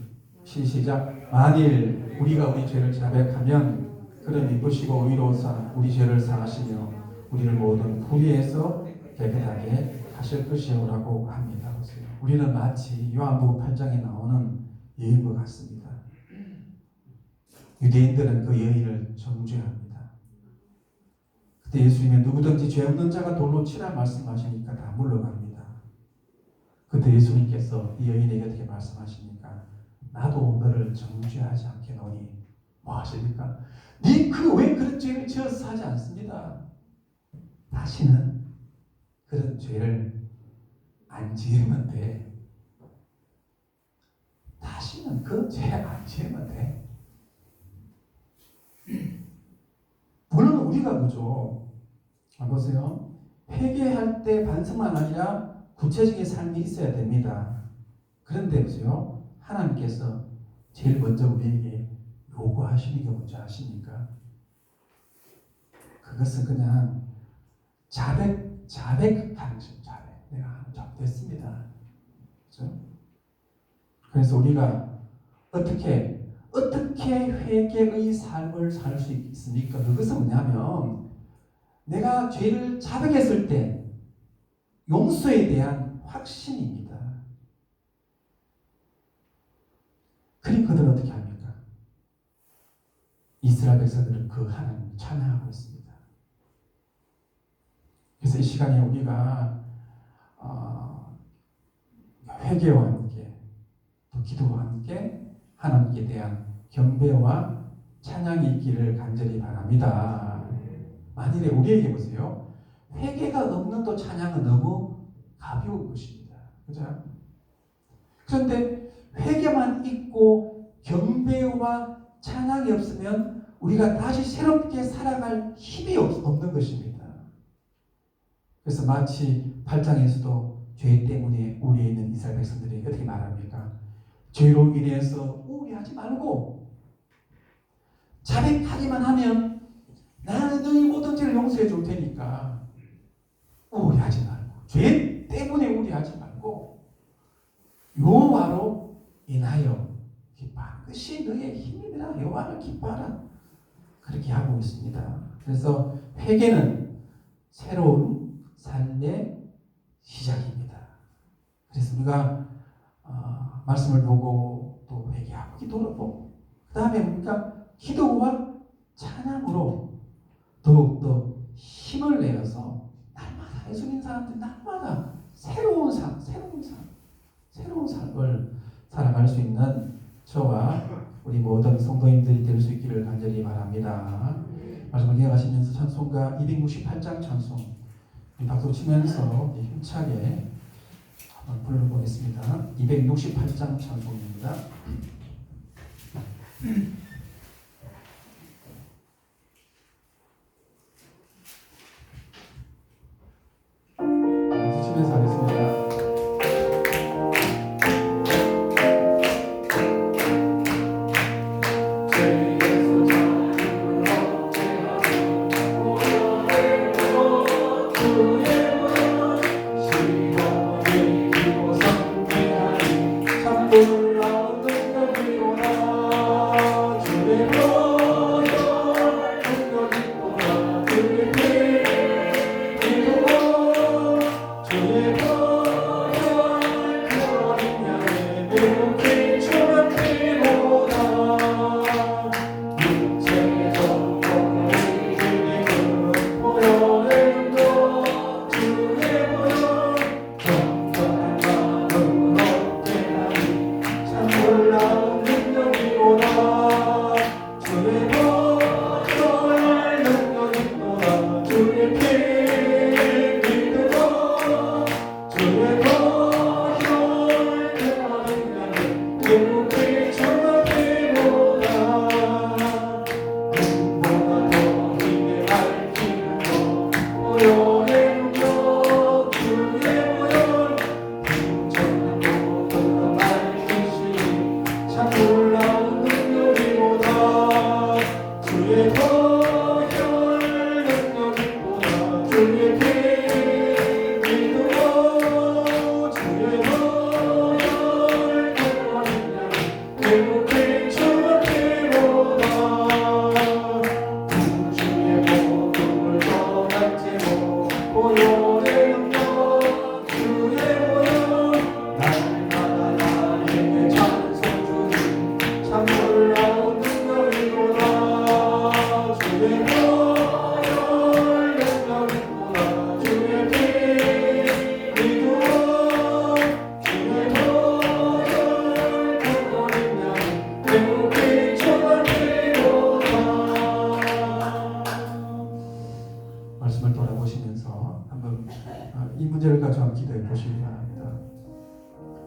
우리가 우리 죄를 자백하면 그는 이쁘시고 의로우사 우리 죄를 사하시며 우리를 모든 불의에서 깨끗하게 하실 것이오라고 합니다. 우리는 마치 요한복음 8장에 나오는 여인과 같습니다. 유대인들은 그 여인을 정죄합니다. 그때 예수님이 누구든지 죄 없는 자가 돌로 치라 말씀하시니까 다 물러갑니다. 그때 예수님께서 이 여인에게 어떻게 말씀하십니까? 나도 너를 정죄하지 않겠노니 뭐 하십니까? 왜 그런 죄를 지어서 하지 않습니다. 다시는 그런 죄를 안 지으면 돼. 다시는 그 죄 안 지으면 돼. 물론 우리가 그죠. 보세요. 회개할 때 반성만 아니라 구체적인 삶이 있어야 됩니다. 그런데 보세요. 하나님께서 제일 먼저 우리에게 요구하시는 게 뭔지 아십니까? 그것은 그냥 자백하는 것입니다. 자백. 내가 잘못했습니다. 그렇죠? 그래서 우리가 어떻게 회개의 삶을 살 수 있습니까? 그것은 뭐냐면 내가 죄를 자백했을 때 용서에 대한 확신입니다. 그럼 그들은 어떻게 합니까? 이스라엘 백성들은 그 하나님을 찬양하고 있습니다. 그래서 이 시간에 우리가 회개와 함께 또 기도와 함께 하나님께 대한 경배와 찬양이 있기를 간절히 바랍니다. 만일에 우리에게 보세요. 회개가 없는 또 찬양은 너무 가벼운 것입니다. 그죠? 그런데 회개만 있고 경배와 찬양이 없으면 우리가 다시 새롭게 살아갈 힘이 없는 것입니다. 그래서 마치 8장에서도 죄 때문에 우리에 있는 이스라엘 백성들에게 어떻게 말합니까? 죄로 인해서 우울해하지 말고 자백하기만 하면 나는 너희 모든 죄를 용서해 줄 테니까 우울해하지 말고 죄 때문에 우울해하지 말고 여호와로 인하여 기뻐하는 것이 너의 힘이라. 여호와를 기뻐하라. 그렇게 하고 있습니다. 그래서 회개는 새로운 삶의 시작입니다. 그래서 우리가 말씀을 보고 또 회개하고 기도를 보고 그 다음에 우리가 기도와 찬양으로 더욱더 힘을 내어서 날마다 예수님 사람들이 날마다 새로운 삶을 살아갈 수 있는 저와 우리 모든 성도님들이 될 수 있기를 간절히 바랍니다. 말씀을 이어가시면서 찬송가 268장 찬송 박수 치면서 힘차게 한번 불러보겠습니다. 268장 찬송입니다. 박수 치면서 하겠습니다. 놀라운 능력이로나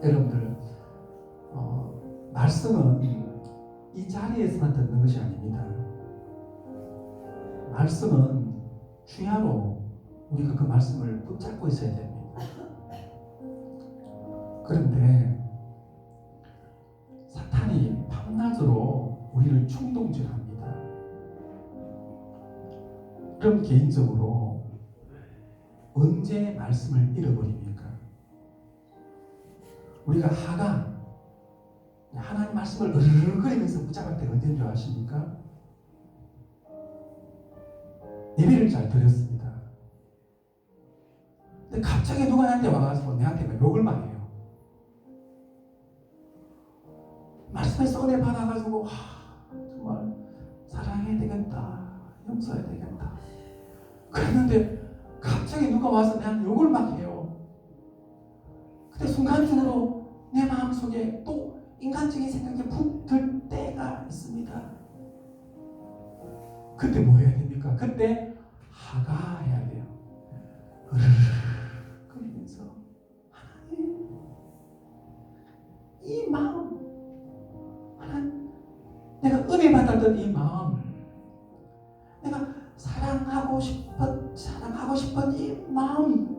여러분들 말씀은 이 자리에서만 듣는 것이 아닙니다. 말씀은 주야로 우리가 그 말씀을 붙잡고 있어야 됩니다. 그런데 사탄이 밤낮으로 우리를 충동질합니다. 그럼 개인적으로 언제 말씀을 잃어버립니까? 우리가 하나님 말씀을 으르르거리면서 붙잡을 때가 언제인 줄 아십니까? 예배를 잘 드렸습니다. 근데 갑자기 누가 나한테 와가지고 내한테 욕을 막 해요. 말씀에서 은혜 받아가지고 정말 사랑해야 되겠다, 용서해야 되겠다 그랬는데 갑자기 누가 와서 내한테 욕을 막 해요. 그때 순간적으로 내 마음속에 또 인간적인 생각이 푹 들 때가 있습니다. 그때 뭐 해야 됩니까? 그때 하가해야 돼요. 그러면서 하나님, 이 마음, 하나님, 내가 은혜 받았던 이 마음, 내가 사랑하고 싶은 이 마음,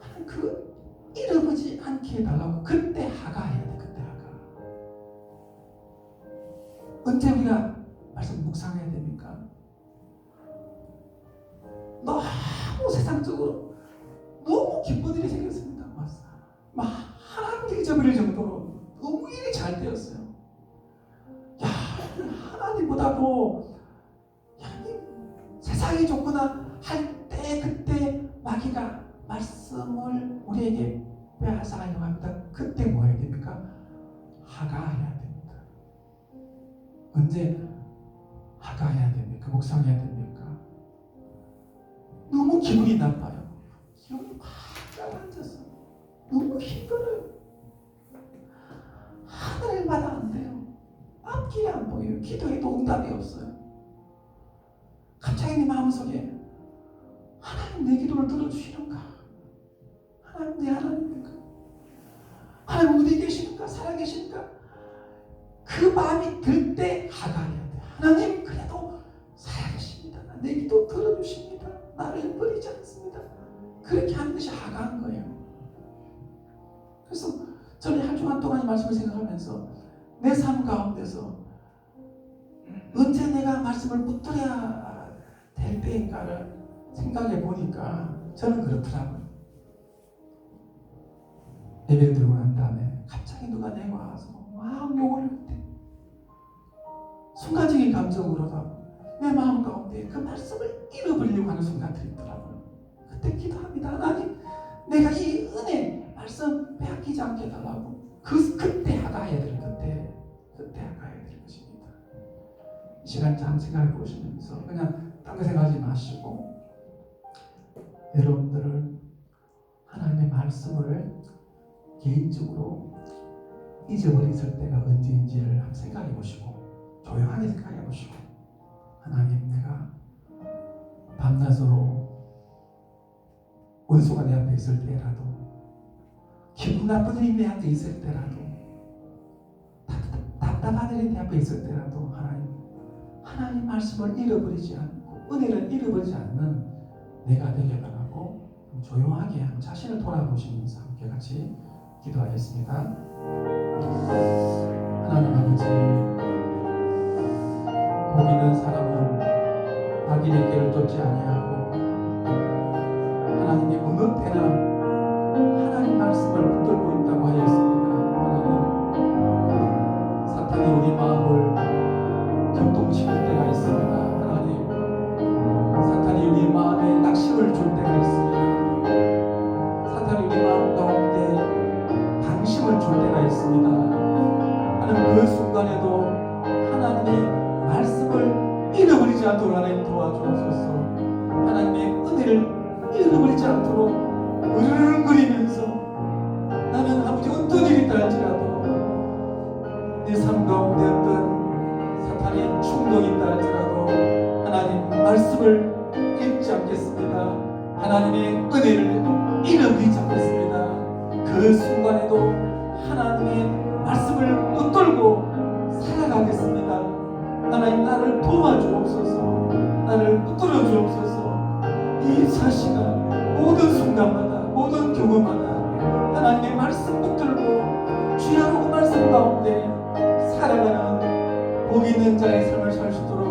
하나님 그 잃어버리지 않게 해달라고. 그때 하가해야 돼. 그때 하가. 언제 우리가 말씀 묵상해야 됩니까? 너무 세상적으로 너무 기쁜 일이 생겼습니다. 막 하나님 잊어버릴 정도로 너무 일이 잘 되었어요. 야, 하나님보다도 세상이 좋구나 할 때 그때 마귀가 말씀을 우리에게 빼앗아가려고 합니다. 그때 뭐 해야 됩니까? 하가해야 됩니다. 언제 하가해야 됩니까? 묵상해야 됩니까? 너무 기분이 나빠요. 기분이 막 가라앉아서 너무 힘들어요. 하늘마다 안 돼요. 앞길이 안 보여요. 기도해도 응답이 없어요. 갑자기 내 마음속에 하나님 내 기도를 들어주시는가? 하나님 내 하나님인가? 하나님 어디 계시는가? 살아계시는가? 그 마음이 들 때 하가해야 돼. 하나님 그래도 살아계십니다. 내 기도 들어주십니다. 나를 버리지 않습니다. 그렇게 하는 것이 하가한 거예요. 그래서 저는 한 주간 동안 이 말씀을 생각하면서 내 삶 가운데서 언제 내가 말씀을 붙들어야 될 때인가를 생각해 보니까 저는 그렇더라고요. 예배 드리고 난 다음에 갑자기 누가 내가 와서 막 욕을 할 때 순간적인 감정으로도 내 마음 가운데 그 말씀을 잃어버리려고 하는 순간들이 있더라고요. 그때 기도합니다. 하나님 내가 이 은혜 말씀 빼앗기지 않게 해달라고. 그때 하가해야 될 그때 하가해야 될 것입니다. 이 시간 참 생각해 보시면서 그냥 딴 거 생각하지 마시고 여러분들은 하나님의 말씀을 개인적으로 잊어버렸을 때가 언제인지를 한번 생각해 보시고 조용하게 생각해 보시고 하나님 내가 밤낮으로 원수가 내 앞에 있을 때라도 기분 나쁜 일이 내 앞에 있을 때라도 답답한 일이 내 앞에 있을 때라도 하나님 말씀을 잃어버리지 않고 은혜를 잃어버리지 않는 내가 되게 바라고 조용하게 자신을 돌아보시면서 함께 같이 기도하겠습니다. 하나님 아버지, 복 있는 사람은 악인의 길을 쫓지 아니하고 하나님이 어느 때나 하나님 말씀을 붙들고 있다고 하였습니다. 하나님, 사탄이 우리 마음을 격동시킬 때가 있습니다. 하나님, 사탄이 우리 마음에 낙심을 줄 때가 있습니다. 사탄이 우리 마음 가운데 방심을 줄 때가 있습니다. 하나님, 그 순간에도 하나님의 말씀을 잃어버리지 않도록 하나님 도와주옵소서. 하나님의 은혜를 잃어버리지 않도록 으르렁거리면서 나는 아버지 어떤 일이 있다 할지라도 내 삶 가운데 어떤 사탄의 충동이 있다 할지라도 하나님 말씀을 잃지 않겠습니다. 하나님의 은혜를 잃어버리지 않겠습니다. 그 순간에 순간에도 하나님의 말씀을 붙들고 살아가겠습니다. 하나님, 나를 도와주옵소서. 나를 붙들어 주옵소서. 이 사시간 모든 순간마다 모든 경험마다 하나님의 말씀 붙들고 주야로 그 말씀 가운데 살아가는 복 있는 자의 삶을 살 수 있도록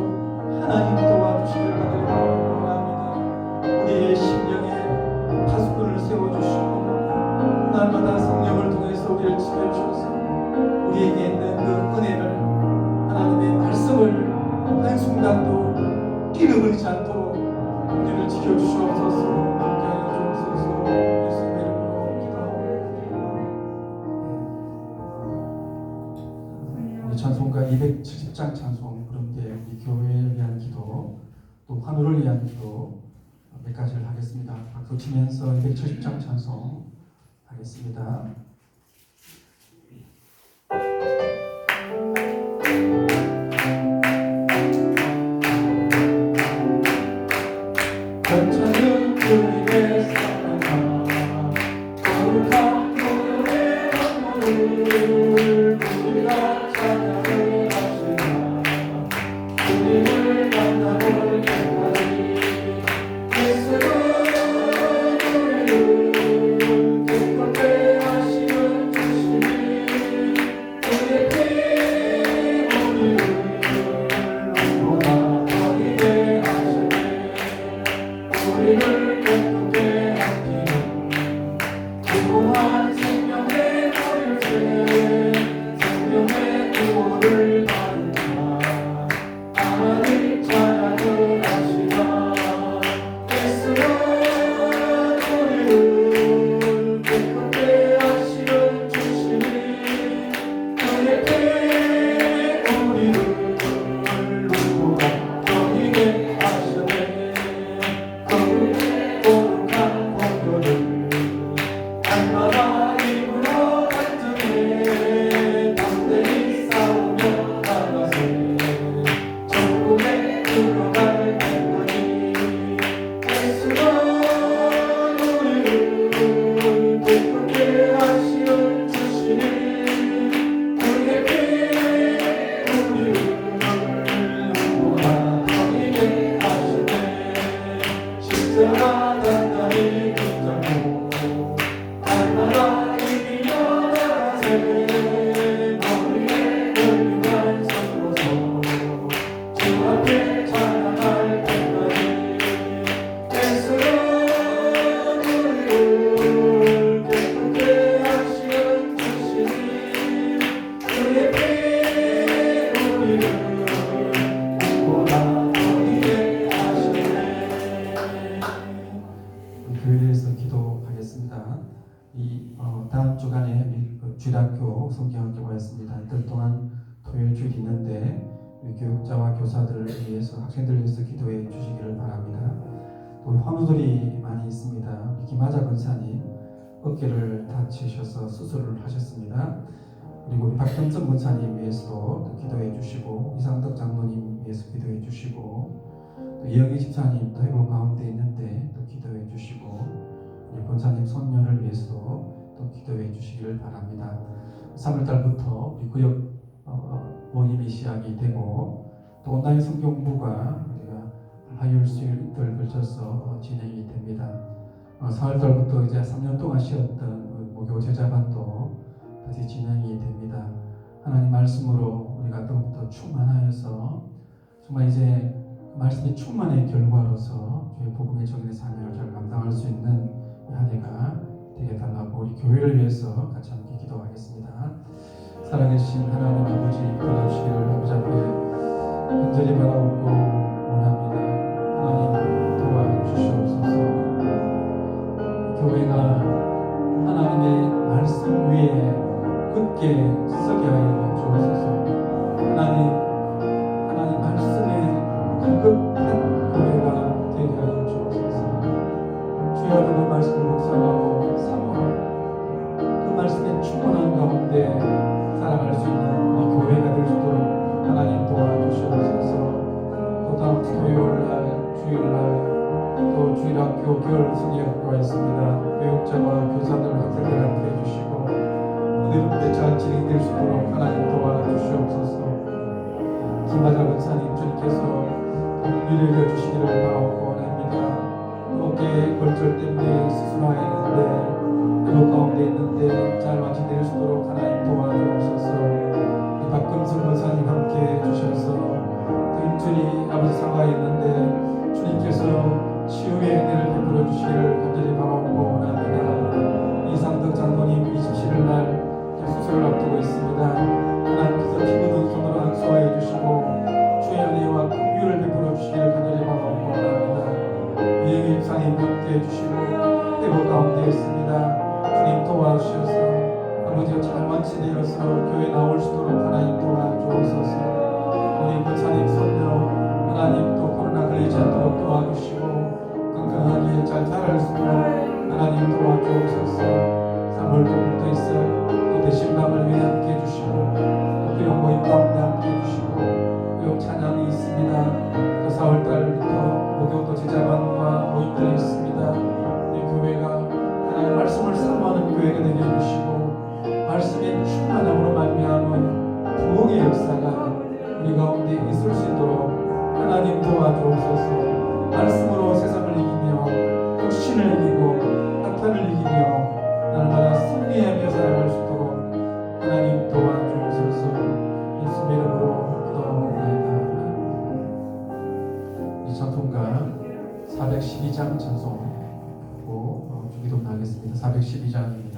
하나님 도와주시길 원합니다. 우리의 심령에 파수꾼을 세워주시고 날마다 성령을 통해서 우리를 지켜주셔서 우리에게 있는 그 은혜를, 하나님의 말씀을 한순간도 잃어버리지 않도록 우리를 지켜주시옵소서. 함께하여 주옵소서. 예수님의 이름으로 기도합니다. 우리 찬송가 270장 찬송 부른데 우리 교회를 위한 기도, 또 환우를 위한 기도 몇 가지를 하겠습니다. 박수 치면서 270장 찬송 하겠습니다. 괜찮은 주님의 사랑아, 거룩한 그의 선물을 우리가 찬양을 하시나, 주님을 만나볼 때까지 예수는 우리를 기쁘게 하시는 주시니, 그의 피 우리를 눈보다 더이게 하시네. 우리를 기쁘게 하시는 무궁한 생명의 보혈제, 생명의 구원을 받으나 하나님 찬양을 하시나, 예수는 우리를 기쁘게 하시는 주시니, 그의 피 우리를 눈보다 더이게 하시네. 거룩한 보혈을 날마다 입으로 간증해 담대히 싸우며 나가세. 천국에 들어갈 때까지 예수는 우리를 기쁘게 하시는 주시니, 그의 피 우리를 눈보다 더이게 하시네. 십자가 단단히 붙잡고 날마다 이기며 나가세. 머리에 열림한 손으로서 주 앞에 찬양할 때까지 예수는 우리를 기쁘게 하시는 주시니, 그의 피 우리를 눈보다 더이게 하시네. 교회에서 기도하겠습니다. 다음 주간에 주일학교 성경학교가 이틀 동안 토요일 주일 있는데 우리 교육자와 교사들을 위해서, 학생들을 위해서 기도해 주시기를 바랍니다. 또 우리 환우들이 많이 있습니다. 우리 김하자 권사님 어깨를 다치셔서 수술을 하셨습니다. 그리고 우리 박경선 권사님 위해서도 또 기도해 주시고, 이상덕 장로님 위해서 기도해 주시고, 또 이영희 집사님도 회복 가운데 있는데 또 기도해 주시고, 우리 권사님 손녀를 위해서도 또 기도해 주시기를 바랍니다. 3월달부터 우리 구역 모임이 시작이 되고, 또 온라인 성경부가 우리가 화요일 수요일을 걸쳐서 진행이 됩니다. 4월달부터 이제 3년 동안 쉬었던 그 목요 제자반도 다시 진행이 됩니다. 하나님 말씀으로 우리가 더욱더 충만하여서 정말 이제 말씀이 충만의 결과로서 주의 복음의 정인의 사명을 잘 감당할 수 있는 이 한 해가 되게 달라고 우리 교회를 위해서 같이 함께 기도하겠습니다. 살아계신 하나님 아버지, 도와주시기를 아버지 앞에 간절히 바라옵고 원합니다. 하나님 도와주시옵소서. 교회가 하나님의 말씀 위에 굳게 서게 하여 주옵소서. 하나님 말씀에 급급한 교회가 되게 하여 주옵소서. 주여, 그 말씀을 묵상하고 사모하고 그 말씀에 충만한 가운데 살아갈 수 있는 이 교회가 될 수 있도록 하나님 도와주시옵소서. 또 다음 토요일날, 주일날 또 주일학교, 겨울 성경학교가 있습니다. 교육자와 교사들, 학생들 함께 해주시고 잘 진행될 수 있도록 하나님 도와주시옵소서. 김하자 권사님 주님께서 유력해 주시기를 바라옵고 원합니다. 어깨 골절 때문에 수술하였는데 그 가운데 있는데 잘 완치될 수 있도록 하나님 도와주옵소서. 박금성 권사님 함께 해주셔서 일주일이 아버지 상가에 있는데 주님께서 치유의 은혜를 베풀어 주시기를 간절히 바라옵고 원합니다. 이상덕 장로님 27일 날 수술을 앞두고 있습니다. 하나님께서 피 묻은 손으로 안수하여 주시고 주의 은혜와 긍휼을 베풀어 주시기를 간절히 바라옵고 원합니다. 유영희 집사님 함께 해주시고 회복 가운데 있습니다. 주님 도와주셔서 아버지가 잘 완치되어서 교회 나올 수 있도록 하나님 도와주옵소서. 우리 권사님 손녀 하나님 또 코로나 걸리지 않도록 도와주시고 건강하게 잘 자랄 수 있도록 하나님 도와주옵소서. 3월도 붙어 있어 또 대신감을 위해 함께 해주시고 또 교육 모임 가운데 함께 해주시고 교육 찬양이 있습니다. 또 4월달부터 목요도 제자반과 모임들이 있습니다. 이 교회가 하나님 말씀을 사모하는 교회가 되게 해주시고 말씀의 충만함으로 말미암은 부흥의 역사가 우리 가운데 있을 수 있도록 하나님 도와주옵소서. 말씀으로 세상을 이기며 육신을 이기고 사탄을 이기며 날마다 승리하며 살아갈 수 있도록 하나님 도와주옵소서. 예수님의 이름으로 기도하옵나이다. 이 찬송가 412장 찬송하고 주기도문 하겠습니다. 412장입니다.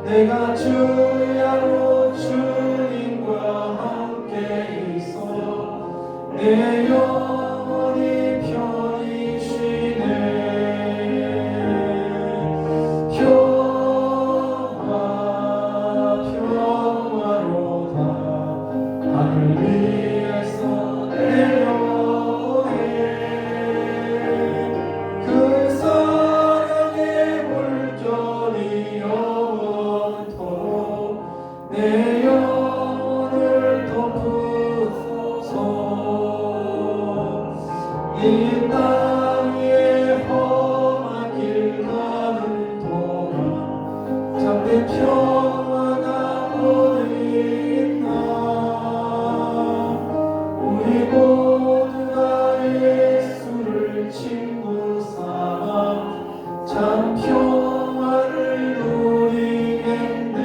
내가 주야로 주님과 함께 있어 내 영혼이 편히 쉬네. 평화로다 하늘 위에서 내려오네. 그 사랑의 물결이 내 영혼을 덮으소서. 이 땅 위에 험한 길 가는 동안 참된 평화가 어디 있나. 우리 모두가 예수를 친구 삼아 참 평화를 누리겠네.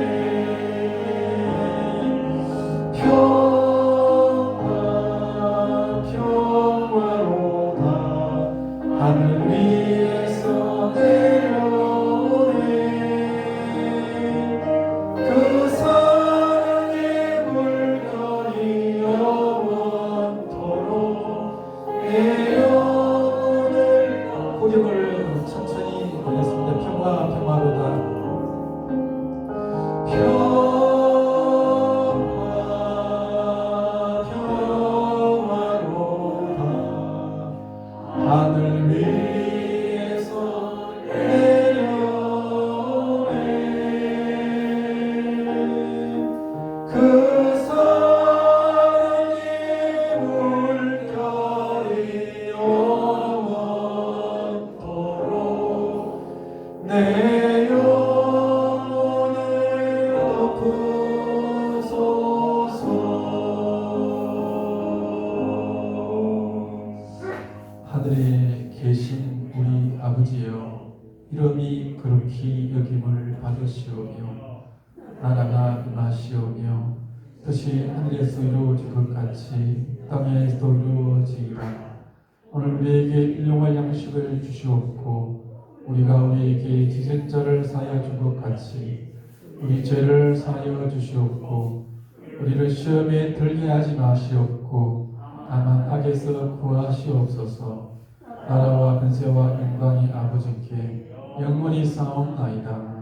나라가 임하시오며 뜻이 하늘에서 이루어질 것 같이 땅에서도 이루어지리라. 오늘 우리에게 일용할 양식을 주시옵고 우리가 우리에게 지적자를 사하여 준 것 같이 우리 죄를 사하여 주시옵고 우리를 시험에 들게 하지 마시옵고 다만 악에서 구하시옵소서. 나라와 권세와 영광이 아버지께 영원히 싸움나이다.